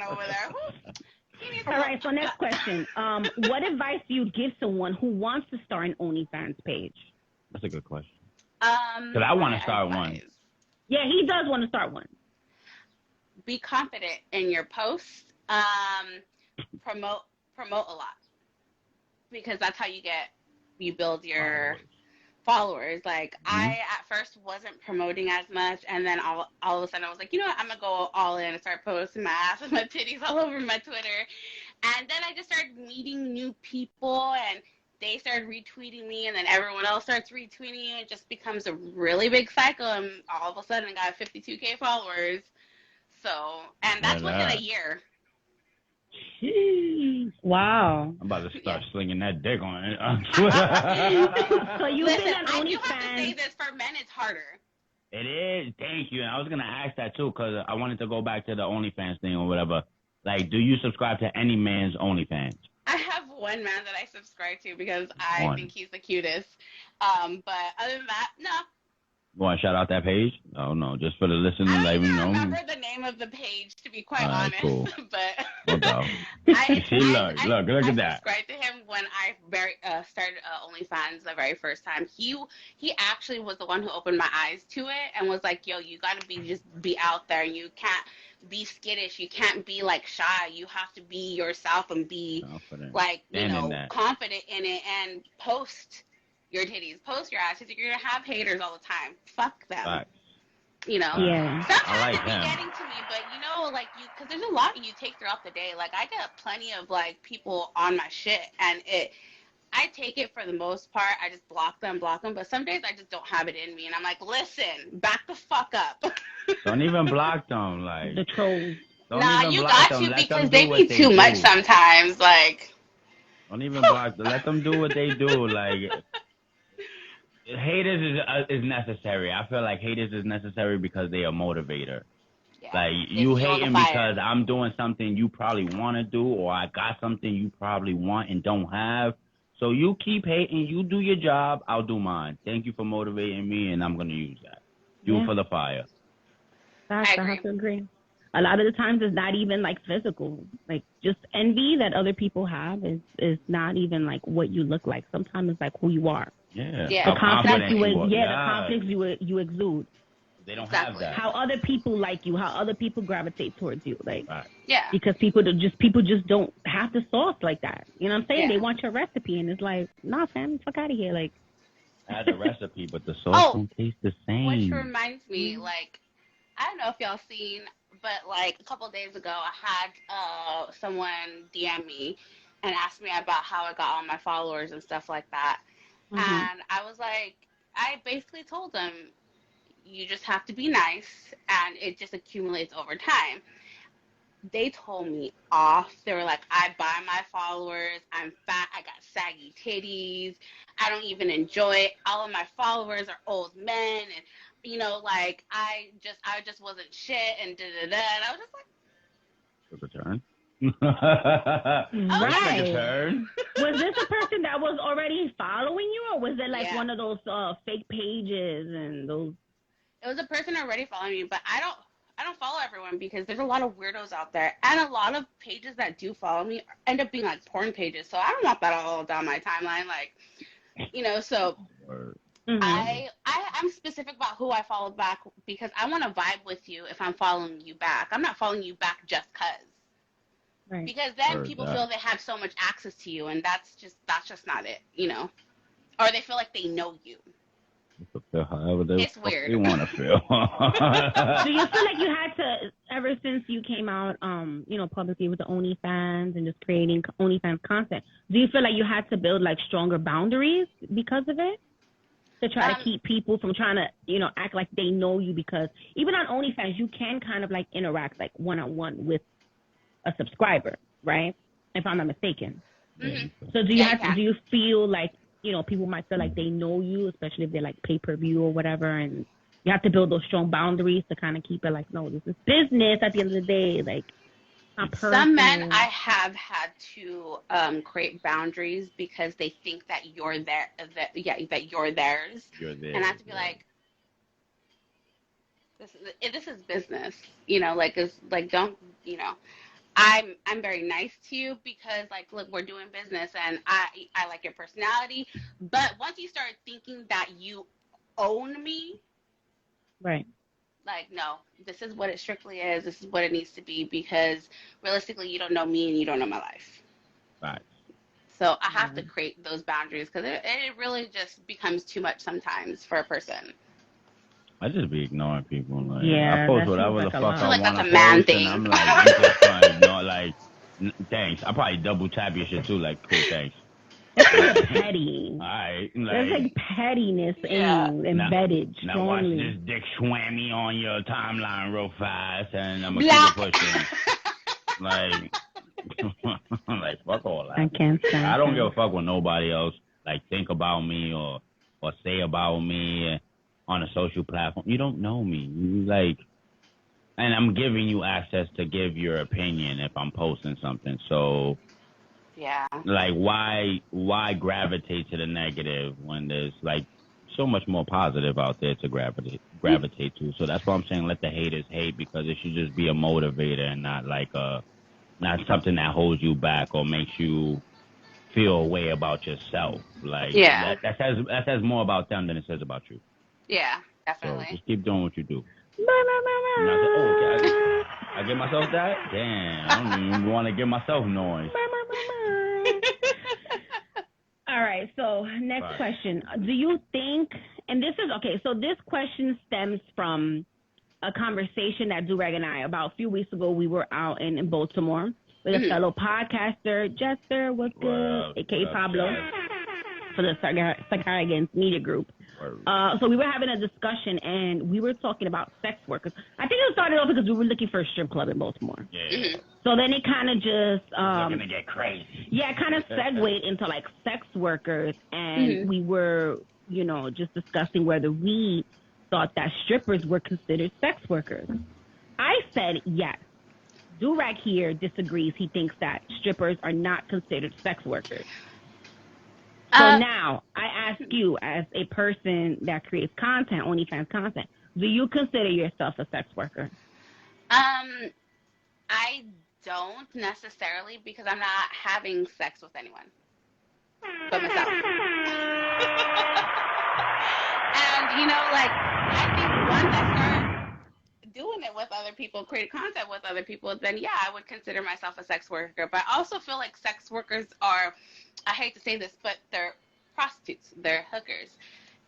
C: All right, so next question. What advice do you give someone who wants to start an OnlyFans page?
E: That's a good question. Because I want to start one.
C: Yeah, he does want to start one.
A: Be confident in your posts. Promote a lot, because that's how you build your followers. Like, I at first wasn't promoting as much, and then all of a sudden I was like, you know what, I'm gonna go all in and start posting my ass and my titties all over my Twitter. And then I just started meeting new people, and they started retweeting me, and then everyone else starts retweeting you. It just becomes a really big cycle, and all of a sudden I got 52K followers. So, and that's within a year.
C: Wow.
E: I'm about to start slinging that dick on it.
C: So you've been on OnlyFans.
A: I do have to say this, for men it's harder.
E: It is. Thank you. And I was going to ask that too, because I wanted to go back to the OnlyFans thing or whatever. Like, do you subscribe to any man's OnlyFans?
A: I have one man that I subscribe to because I think he's the cutest. But other than that, no.
E: You want to shout out that page? Oh, no, just for the listeners.
A: I don't even remember the name of the page, to be quite honest.
E: Cool.
A: But
E: look at that.
A: I subscribed to him when I started OnlyFans the very first time. He actually was the one who opened my eyes to it and was like, yo, you got to be out there. You can't be skittish. You can't be like shy. You have to be yourself and be like, confident in it, and post your titties, post your ass. You're going to have haters all the time. Fuck them.
E: Right.
C: Yeah.
A: Sometimes
E: I like
A: it's getting to me, but because there's a lot you take throughout the day. Like, I get plenty of like people on my shit, and I take it for the most part. I just block them. But some days I just don't have it in me, and I'm like, listen, back the fuck up.
E: Don't even block them, like
C: the trolls.
A: Nah, you got to, because they be too much sometimes. Like,
E: don't even block them. Let them do what they do. Like, haters is necessary. I feel like haters is necessary because they are motivator. Yeah. Like, you hating because I'm doing something you probably want to do, or I got something you probably want and don't have. So you keep hating. You do your job. I'll do mine. Thank you for motivating me, and I'm going to use that. You for the fire.
C: I have to agree. A lot of the times it's not even like physical. Like, just envy that other people have is not even like what you look like. Sometimes it's like who you are.
E: Yeah.
C: The confidence you exude.
E: They don't have that.
C: How other people like you, how other people gravitate towards you. Like,
A: yeah.
C: Because people just don't have the sauce like that. You know what I'm saying? They want your recipe, and it's like, nah, fam, fuck out of here. Like,
E: I had the recipe, but the sauce don't taste the same.
A: Which reminds me, like, I don't know if y'all seen, but like a couple of days ago, I had someone DM me and ask me about how I got all my followers and stuff like that. Mm-hmm. And I was like, I basically told them, you just have to be nice, and it just accumulates over time. They told me off. They were like, I buy my followers. I'm fat. I got saggy titties. I don't even enjoy it. All of my followers are old men, and I just wasn't shit, and da da da. And I was just like,
E: took a turn. Take a
C: Right.
E: turn.
C: Was this a person that was already following you, or was it like
A: Yeah.
C: one of those fake pages and those?
A: It was a person already following me, but I don't follow everyone because there's a lot of weirdos out there, and a lot of pages that do follow me end up being like porn pages. So I don't want that all down my timeline, like, So
C: Mm-hmm.
A: I'm specific about who I follow back because I want to vibe with you if I'm following you back. I'm not following you back just
C: Right.
A: because then
E: Heard
A: people
E: that.
A: feel they have so much access to you, and that's just not it. Or they feel like they know you.
E: Feel however the
A: It's
E: fuck
A: weird.
E: they want to feel.
C: Do you feel like you had to, ever since you came out, publicly with the OnlyFans and just creating OnlyFans content? Do you feel like you had to build like stronger boundaries because of it, to try to
A: Um,
C: keep people from trying to, act like they know you? Because even on OnlyFans, you can kind of like interact like one-on-one with a subscriber, right? If I'm not mistaken.
A: mhm.
C: So do you
A: Yeah, you can.
C: do you feel like, people might feel like they know you, especially if they're like pay-per-view or whatever, and you have to build those strong boundaries to kind of keep it like, no, this is business at the end of the day, like not
A: Some men
C: personal.
A: I have had to create boundaries because they think that you're that you're theirs,
E: You're
A: and I
E: there.
A: have to be like, this is business, like it's like don't you know I'm very nice to you because like look, we're doing business and I like your personality, but once you start thinking that you own me,
C: Right.
A: like no, this is what it strictly is, this is what it needs to be because realistically you don't know me and you don't know my life.
E: Right.
A: So I have to
C: Right.
A: create those boundaries because it really just becomes too much sometimes for a person.
E: I just be ignoring people. Like I
C: Yeah,
E: post
C: that seems
E: whatever the
C: like a
E: fuck
A: I feel
E: I
C: lot.
A: like
E: want
A: that's
E: to
A: a man
E: post, and
A: thing.
E: I'm like, I'm just trying to ignore. Like, thanks. I probably double tap your shit too. Like, cool, thanks.
C: That's kind of
E: Like,
C: petty.
E: all right,
C: There's like
E: like
C: pettiness in
A: Yeah.
C: you,
E: now,
C: embedded
E: now watch this
C: strongly.
E: dick swammy on your timeline real fast, and I'm gonna keep
A: Blah.
E: it pushing. Like, like fuck all
C: I
E: that.
C: can't stand
E: I don't give a
C: him.
E: fuck what nobody else like think about me or say about me on a social platform. You don't know me. You like, and I'm giving you access to give your opinion if I'm posting something. So
A: Yeah.
E: like, why gravitate to the negative when there's like so much more positive out there to gravitate to? So that's why I'm saying let the haters hate, because it should just be a motivator and not like not something that holds you back or makes you feel a way about yourself. Like
A: Yeah.
E: that says more about them than it says about you.
A: Yeah.
E: So
A: Definitely.
E: just keep doing what you do. And I said, oh, okay, I give myself that? Damn, I don't even want to give myself noise.
C: All right, so next
E: Right.
C: question. Do you think, and this is, okay, so this question stems from a conversation that Durag and I, about a few weeks ago, we were out in Baltimore with a
A: Mhm.
C: fellow podcaster, Jester, what's good, aka Pablo, for the Against Media Group. So we were having a discussion, and we were talking about sex workers. I think it started off because we were looking for a strip club in Baltimore.
E: Yeah.
A: Mhm.
C: So then it kind of just,
E: Looking to get crazy.
C: yeah, it kind of segued into like sex workers, and
A: Mhm.
C: we were, just discussing whether we thought that strippers were considered sex workers. I said yes. Durag here disagrees. He thinks that strippers are not considered sex workers. So now I ask you, as a person that creates content, OnlyFans content, do you consider yourself a sex worker?
A: I don't necessarily because I'm not having sex with anyone but myself. And like I think once I start doing it with other people, create content with other people, then yeah, I would consider myself a sex worker. But I also feel like sex workers are, I hate to say this, but they're prostitutes, they're hookers.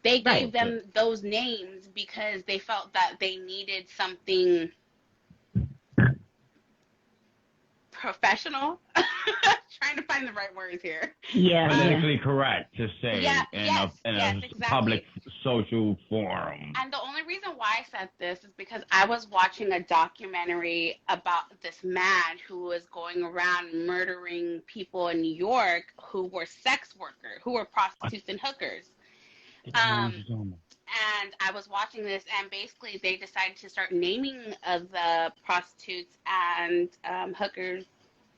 A: They gave them those names because they felt that they needed something professional. Trying to find the right words here.
C: Yeah.
E: Politically correct to say
A: Yeah,
E: in
A: yes,
E: a
A: exactly.
E: public social forum.
A: And the only reason why I said this is because I was watching a documentary about this man who was going around murdering people in New York who were sex workers, who were prostitutes and hookers. And I was watching this, and basically they decided to start naming the prostitutes and hookers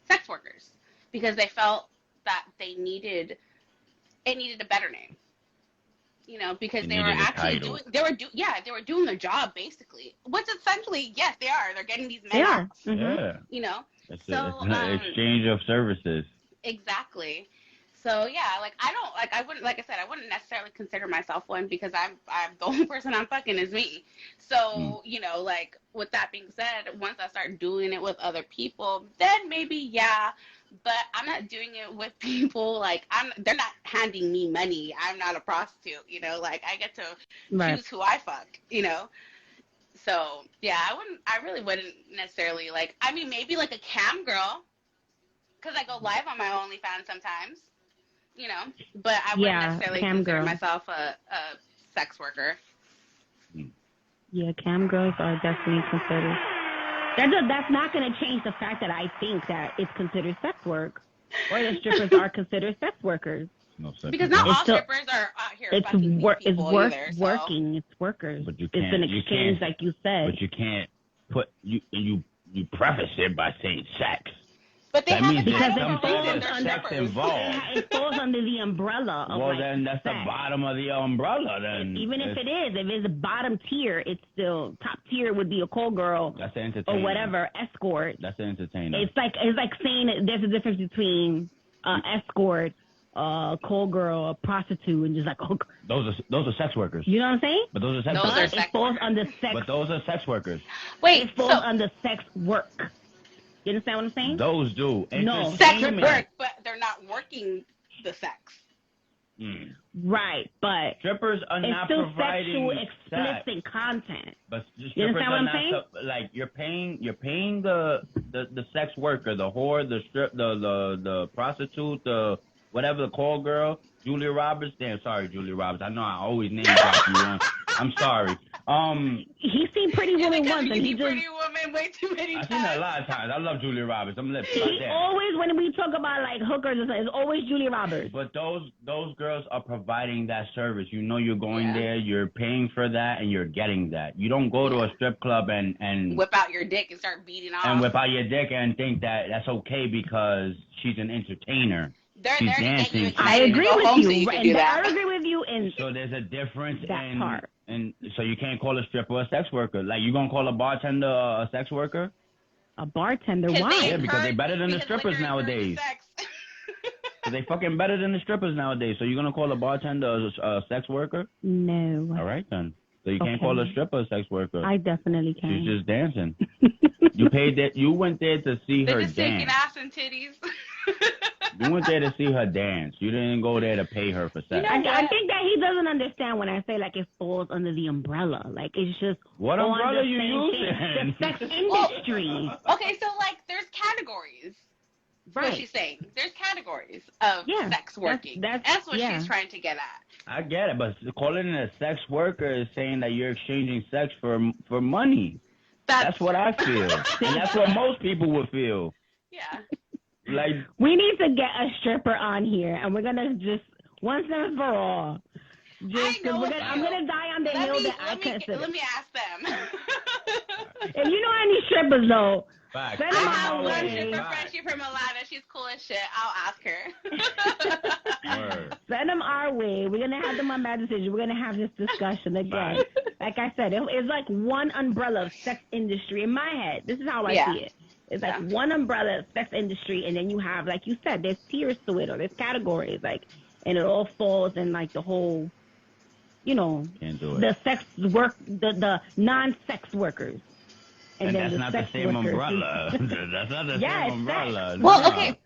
A: sex workers because they felt that it needed a better name. You know, because they were actually doing, they were doing their job basically, which essentially, yes, they are. They're getting these men off.
E: Yeah.
A: You know,
E: It's
A: so
E: an exchange of services.
A: Exactly. So yeah, like I wouldn't, like I said, I wouldn't necessarily consider myself one because I'm the only person I'm fucking is me. So, you know, like with that being said, once I start doing it with other people, then maybe yeah, but I'm not doing it with people like they're not handing me money. I'm not a prostitute, you know, like I get to choose who I fuck, you know. So, yeah, I really wouldn't necessarily like, I mean, maybe like a cam girl, because I go live on my OnlyFans sometimes, you know, but I wouldn't necessarily consider myself a sex worker.
C: Yeah, cam girls are definitely considered. That's not going to change the fact that I think that it's considered sex work, or that strippers are considered sex workers.
E: No sex
A: because not all strippers are out here fucking people either.
C: Working. It's workers.
E: But you
C: can't, it's an exchange, like you said.
E: But you can't put you preface it by saying sex.
A: But they
E: that
A: have
E: means
A: there's
E: some
A: sort
E: of sex involved.
C: It falls under the umbrella of
E: well, then that's
C: sex.
E: the bottom of the umbrella. Then
C: even if it's the bottom tier, it's still top tier would be a call girl.
E: That's an entertainer.
C: Or whatever escort.
E: That's an entertainer.
C: It's like saying that there's a difference between escort, call girl, a prostitute, and just like
E: those are sex workers.
C: You know what I'm saying?
E: But those are sex workers.
C: It falls under sex.
E: But those are sex workers.
A: Wait,
C: it falls under sex work. You understand what I'm saying?
E: Those do.
A: No, sex work, but they're not working the sex.
C: Right, but
E: strippers are not providing
C: sexual explicit content.
E: But
C: you understand what I'm saying?
E: Like you're paying the sex worker, the whore, the prostitute, the whatever, the call girl, Julia Roberts. Damn, sorry, Julia Roberts. I know I always name drop you. I'm sorry.
C: He's seen Pretty Woman once, and he just
A: Pretty Woman way too many times.
E: I've seen her a lot of times. I love Julia Roberts. I'm lips.
C: Always when we talk about like hookers, it's always Julia Roberts.
E: But those girls are providing that service. You know, you're going there, you're paying for that, and you're getting that. You don't go to a strip club and
A: whip out your dick and start beating off.
E: And whip out your dick and think that that's okay because she's an entertainer. She's dancing.
C: I agree with you.
A: I
C: agree with you.
E: So there's a difference
C: that part.
E: And so you can't call a stripper a sex worker. Like, you gonna call a bartender a sex worker?
C: A bartender? Why?
E: Yeah, because they're better than the strippers nowadays. They fucking better than the strippers nowadays. So you're gonna call a bartender a sex worker?
C: No.
E: All right then. So you can't call a stripper a sex worker.
C: I definitely can.
E: She's just dancing. You paid that. You went there to see her
A: just
E: dance.
A: Shaking ass and titties.
E: You went there to see her dance. You didn't go there to pay her for sex.
C: I think that he doesn't understand when I say like it falls under the umbrella. Like it's just
E: what umbrella you using?
C: The sex industry.
A: Okay, so like there's categories. Right. What she's saying. There's categories of sex working. That's what she's trying to get at.
E: I get it, but calling it a sex worker is saying that you're exchanging sex for money. That's what I feel. And that's what most people would feel.
A: Yeah.
E: Like,
C: we need to get a stripper on here, and we're gonna just once and for all. I'm gonna die on the hill that I consider.
A: Let me ask them.
C: If you know any strippers though,
E: send
A: them our way. I have one stripper friend. She's from Atlanta. She's cool as shit. I'll ask her.
C: Send them our way. We're gonna have them on Bad Decision. We're gonna have this discussion again. Like I said, it's like one umbrella of sex industry in my head. This is how I see it. It's like one umbrella of sex industry, and then you have, like you said, there's tiers to it, or there's categories, like, and it all falls in like the whole, you know, the sex work, the non-sex workers.
E: And then that's not the same umbrella. That's not the same umbrella.
A: Well, okay.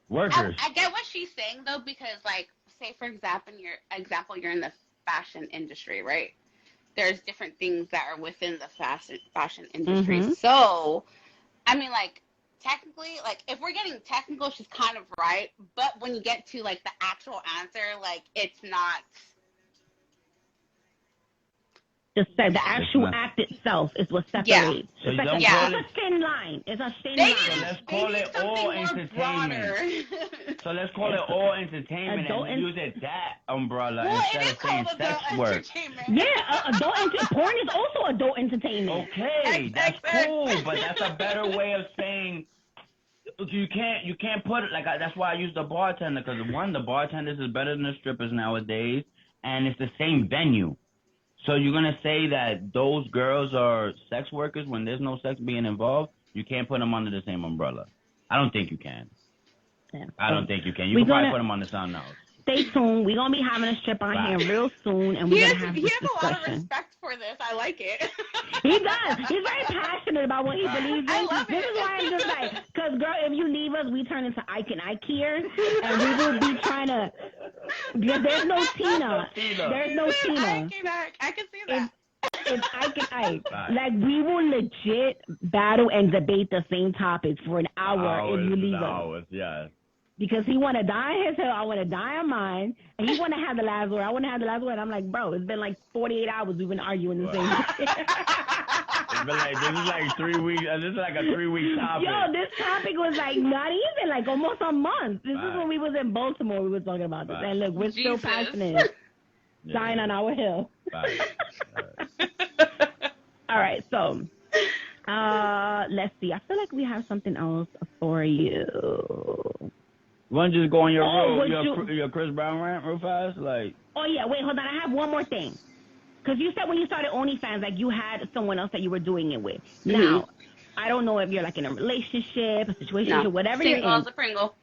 E: Workers.
A: I get what she's saying though, because like, say for example, you're in the fashion industry, right? There's different things that are within the fashion industry. Mm-hmm. So, I mean, like, technically, like, if we're getting technical, she's kind of right. But when you get to, like, the actual answer, like, it's not.
C: The actual act itself is what separates.
E: Yeah. So
C: it's a thin line. It's a thin line.
E: So let's call it all entertainment. So let's call it all entertainment and use it that umbrella instead of saying sex work.
C: Yeah, porn is also adult entertainment.
E: Okay, that's cool, but that's a better way of saying You can't put it like that's why I use the bartender, because one, the bartenders is better than the strippers nowadays, and it's the same venue. So you're gonna say that those girls are sex workers when there's no sex being involved? You can't put them under the same umbrella. I don't think you can.
C: Yeah.
E: I don't think you can. You can probably put them under something else.
C: Stay tuned. We're gonna be having a strip on here real soon, and we're gonna have this discussion.
A: He has a lot of respect for this. I like it.
C: He does. He's very passionate about what he believes in.
A: I love
C: this
A: it.
C: is why I'm just like, because girl, if you leave us, we turn into Ike and Ike here, and we will be trying to. There's no Tina. There's no Tina.
A: Ike and Ike. I can see that.
C: It's Ike and Ike. Like, we will legit battle and debate the same topics for an hour if you leave us.
E: Hours, yes.
C: Because he want to die on his hill, I want to die on mine, and he want to have the last word. I want to have the last word. I'm like, bro, it's been like 48 hours we've been arguing the same thing.
E: It's been like, this is like 3 weeks. This is like a 3-week topic.
C: Yo, this topic was like not even, like almost a month. This is when we was in Baltimore. We was talking about this. And look, we're still passionate. Dying on our hill. All right, so let's see. I feel like we have something else for you.
E: You want to just go on your Chris Brown rant real fast? Like.
C: Oh, yeah. Wait, hold on. I have one more thing. Because you said when you started OnlyFans, like, you had someone else that you were doing it with. Mm-hmm. Now, I don't know if you're, like, in a relationship, a situation, or whatever you're in.
A: Single as a Pringle.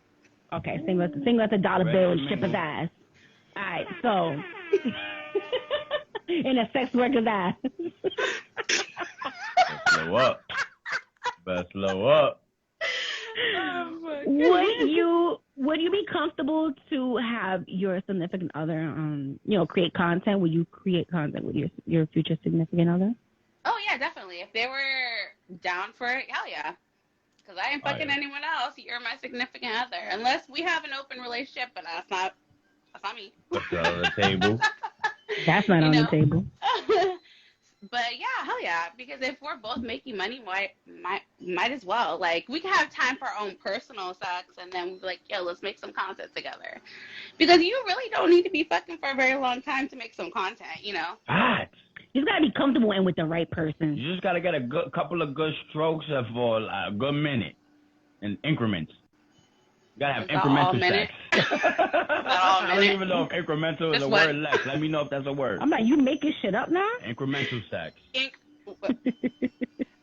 C: Okay, single as a dollar bill and strip his ass. All right, so. In a sex worker's ass.
E: Better slow up.
C: Would you be comfortable to have your significant other, create content? Would you create content with your future significant other?
A: Oh yeah, definitely. If they were down for it, hell yeah. Because I ain't fucking anyone else. You're my significant other, unless we have an open relationship, but that's not me.
E: That's not on the table.
C: That's not on the table.
A: But yeah, hell yeah, because if we're both making money, might as well. Like, we can have time for our own personal sex, and then we'll be like, yo, let's make some content together. Because you really don't need to be fucking for a very long time to make some content, you know?
E: Right.
C: You just gotta be comfortable and with the right person.
E: You just gotta get a couple of good strokes for a good minute in increments. You gotta have incremental sex. I don't even know if incremental is a word left. Let me know if that's a word.
C: I'm like, you making shit up now?
E: Incremental sex.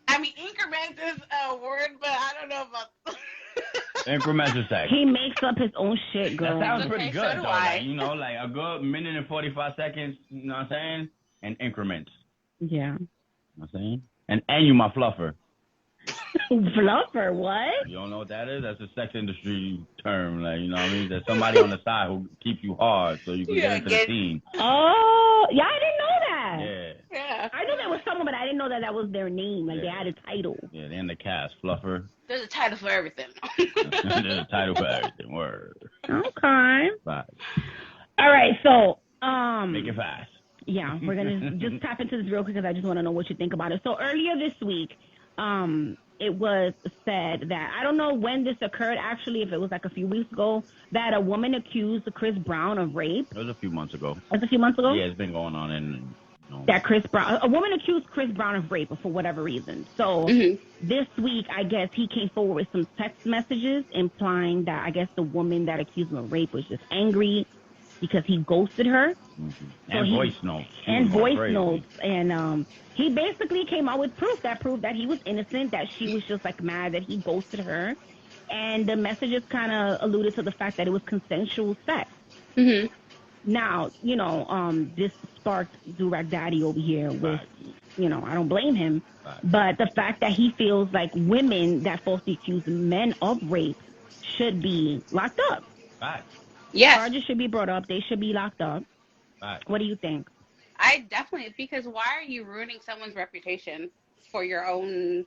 A: I mean, increment is a word, but I don't know about...
E: Incremental sex.
C: He makes up his own shit, girl.
E: That sounds pretty good,
A: so
E: though. Like, like a good minute and 45 seconds, you know what I'm saying? And increments.
C: Yeah.
E: You know what I'm saying? And you my fluffer.
C: Fluffer, what?
E: You don't know what that is? That's a sex industry term, like, you know what I mean? There's somebody on the side who keeps you hard so you can get into the scene.
C: Oh, yeah, I didn't know that.
A: Yeah.
C: I knew there was someone, but I didn't know that was their name. Like, they had a title.
E: Yeah, they're in the cast, fluffer.
A: There's a title for everything.
E: There's a title for everything, word.
C: Okay.
E: Bye.
C: All right, so,
E: make it fast.
C: Yeah, we're going to just tap into this real quick because I just want to know what you think about it. So earlier this week, it was said that, I don't know when this occurred, actually, if it was like a few weeks ago, that a woman accused Chris Brown of rape.
E: It was a few months ago.
C: It was a few months ago?
E: Yeah, it's been going on
C: that a woman accused Chris Brown of rape for whatever reason. So this week, I guess he came forward with some text messages implying that I guess the woman that accused him of rape was just angry because he ghosted her.
E: Mm-hmm. And voice notes.
C: And he basically came out with proof that he was innocent, that she was just like mad that he ghosted her. And the messages kind of alluded to the fact that it was consensual sex. Mm-hmm. Now, this sparked Durag Daddy over here with, I don't blame him. But the fact that he feels like women that falsely accuse men of rape should be locked up.
E: Right.
A: Yes.
C: Charges should be brought up. They should be locked up.
E: Right.
C: What do you think?
A: I definitely, because why are you ruining someone's reputation for your own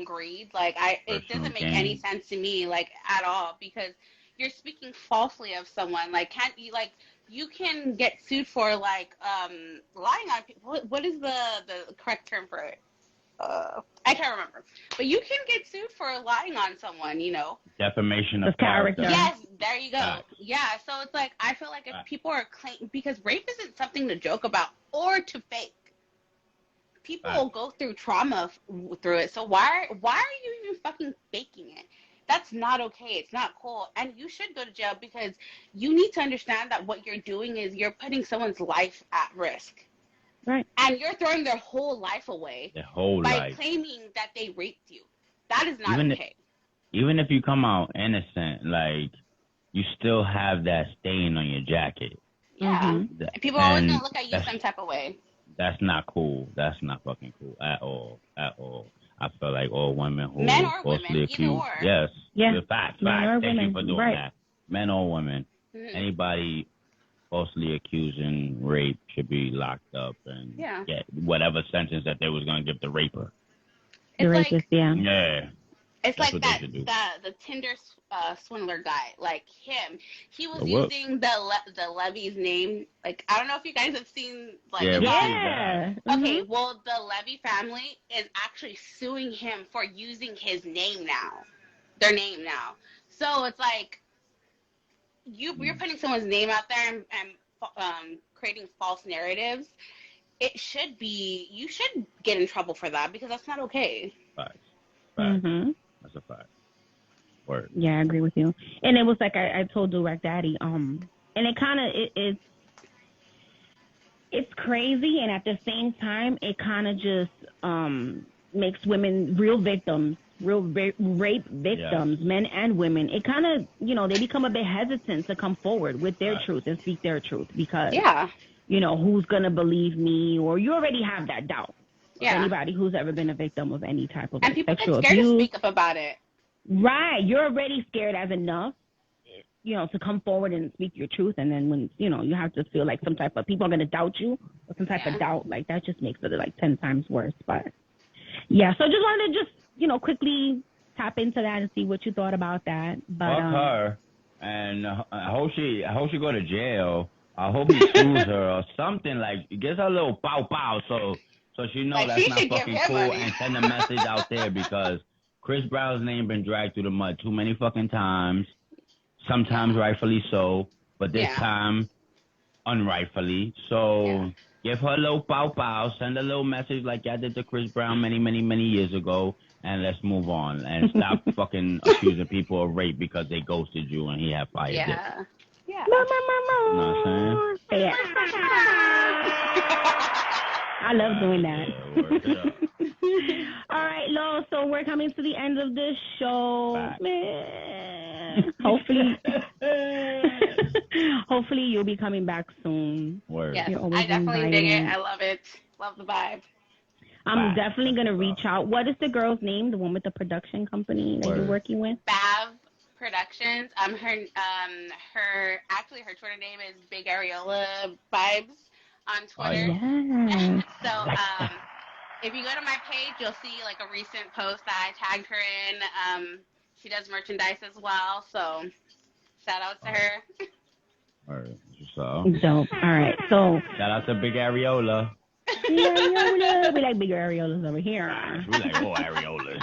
A: greed? Like, it doesn't make any sense to me, like, at all, because you're speaking falsely of someone. Like, can't you, like, you can get sued for, like, lying on people. What is the correct term for it? I can't remember. But you can get sued for lying on someone,
E: Defamation of character.
A: Yes, there you go. Yeah, so it's like, I feel like if people are claiming, because rape isn't something to joke about or to fake. people go through trauma through it. So why are you even fucking faking it? That's not okay. It's not cool. And you should go to jail because you need to understand that what you're doing is you're putting someone's life at risk.
C: Right.
A: And you're throwing their whole life away by claiming that they raped you. That is not okay.
E: Even if you come out innocent, like, you still have that stain on your jacket.
A: Yeah.
C: Mm-hmm.
A: People are always going to look at you some type of way.
E: That's not cool. That's not fucking cool at all. At all. I feel like all women who
A: men or
E: falsely
A: women,
E: accused.
A: either or.
E: Yes.
C: Yeah.
E: Fact.
C: Thank
E: you for doing that. Men or women.
A: Mm-hmm.
E: Anybody falsely accusing rape should be locked up and get whatever sentence that they was going to give the raper.
C: The rapist,
E: Yeah.
A: It's like the Tinder swindler guy, like him. He was using the Levy's name. Like, I don't know if you guys have seen like Okay, well, the Levy family is actually suing him for using his name now. Their name now. So it's like you're putting someone's name out there and creating false narratives. You should get in trouble for that because that's not okay.
E: Facts.
C: Mm-hmm.
E: That's a fact. Word.
C: Yeah, I agree with you. And it was like I told Direct Daddy, and it kind of it's crazy, and at the same time, it kind of just makes women real victims, rape victims, men and women. It kind of, they become a bit hesitant to come forward with their truth and speak their truth because, who's gonna believe me? Or you already have that doubt. Yeah. Anybody who's ever been a victim of any type of
A: people
C: sexual
A: get scared
C: abuse.
A: to speak up about it.
C: Right. You're already scared as enough, to come forward and speak your truth. And then when, you have to feel like some type of people are going to doubt you or some type of doubt, like that just makes it like 10 times worse. But yeah, so just wanted to just, quickly tap into that and see what you thought about that. But
E: fuck her. And I hope she go to jail. I hope he sues her or something, like gets her a little pow so she know that's not fucking cool money. And send a message out there because Chris Brown's name been dragged through the mud too many fucking times. Sometimes rightfully so, but this time unrightfully. So give her a little pow, send a little message like y'all did to Chris Brown many years ago, and let's move on and stop fucking accusing people of rape because they ghosted you and he had fire dick.
A: Yeah.
C: You know what I'm saying? Yeah. I love doing that. All right, Lo, so we're coming to the end of the show. Man. Hopefully you'll be coming back soon.
E: Word.
A: Yes, I definitely dig it. I love it. Love the vibe.
C: I'm definitely going to reach out. What is the girl's name, the one with the production company that you're working with?
A: Bav Productions. Her Twitter name is Big Areola Vibes on Twitter.
C: Oh,
A: so if you go to my page, you'll see like a recent post that I tagged her in. She does merchandise as well, so shout out to her.
E: All right, so
C: dope. All right, so
E: shout out to Big Areola.
C: Areola. We like bigger areolas over here.
E: We like more areolas.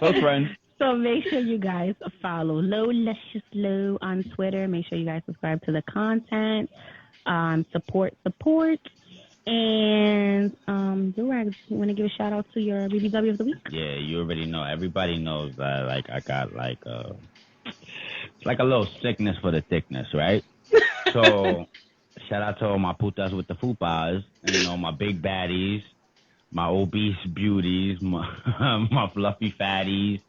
E: So friends.
C: So make sure you guys follow Luscious Lo on Twitter. Make sure you guys subscribe to the content. Support. And Durag, you want to give a shout out to your BBW of the week?
E: Yeah, you already know. Everybody knows that like I got like a little sickness for the thickness, right? So shout out to all my putas with the fupas, and my big baddies, my obese beauties, my fluffy fatties.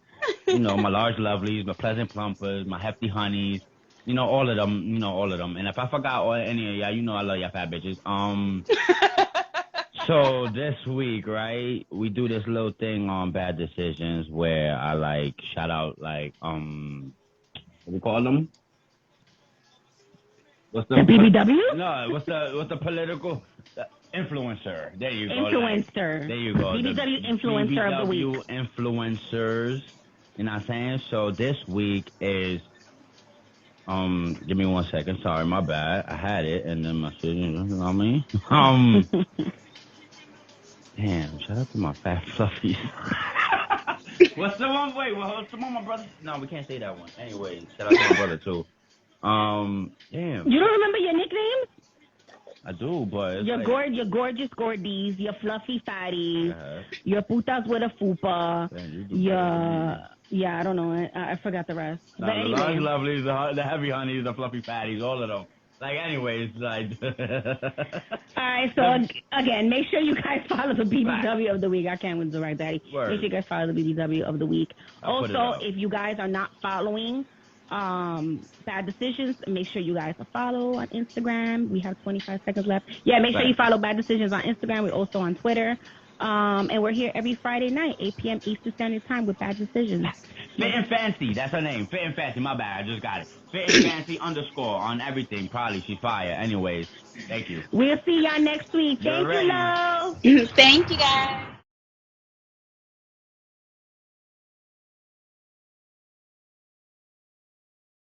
E: My large lovelies, my pleasant plumpers, my hefty honeys, all of them. And if I forgot any of y'all, I love y'all fat bitches. So this week, right, we do this little thing on Bad Decisions where I shout out what we call them? What's the
C: BBW?
E: No, what's the political influencer? There you go.
C: Influencer.
E: There you go.
C: BBW influencer of the week.
E: BBW influencers. You know what I'm saying? So this week is, give me 1 second. Sorry, my bad. I had it, and then my shit, you know what I mean? Damn, shout out to my fat fluffies. What's the one? Wait, what's the one, my brother? No, we can't say that one. Anyway, shout out to my brother, too. Damn.
C: You don't remember your nicknames?
E: I do, but it's
C: Your
E: like,
C: your gorgeous gordies, your fluffy fatties, your putas with a fupa, yeah, I don't know, I forgot the rest.
E: No,
C: But
E: the
C: anyway,
E: large lovelies, the heavy honeys, the fluffy fatties, all of them. Like, anyways, like.
C: all right. So again, make sure you guys follow the BBW of the week. I can't win the right daddy.
E: Word.
C: Make sure you guys follow the BBW of the week. Also, if you guys are not following Bad Decisions, make sure you guys follow on Instagram. We have 25 seconds left. Yeah, make sure you follow Bad Decisions on Instagram. We're also on Twitter. And we're here every Friday night, 8 p.m. Eastern Standard Time with Bad Decisions.
E: Fit and Fancy, that's her name. Fit and Fancy, my bad, I just got it. Fit and Fancy _ on everything. Probably, she's fire. Anyways, thank you.
C: We'll see y'all next week. Thank you, Lo.
D: Thank you, guys.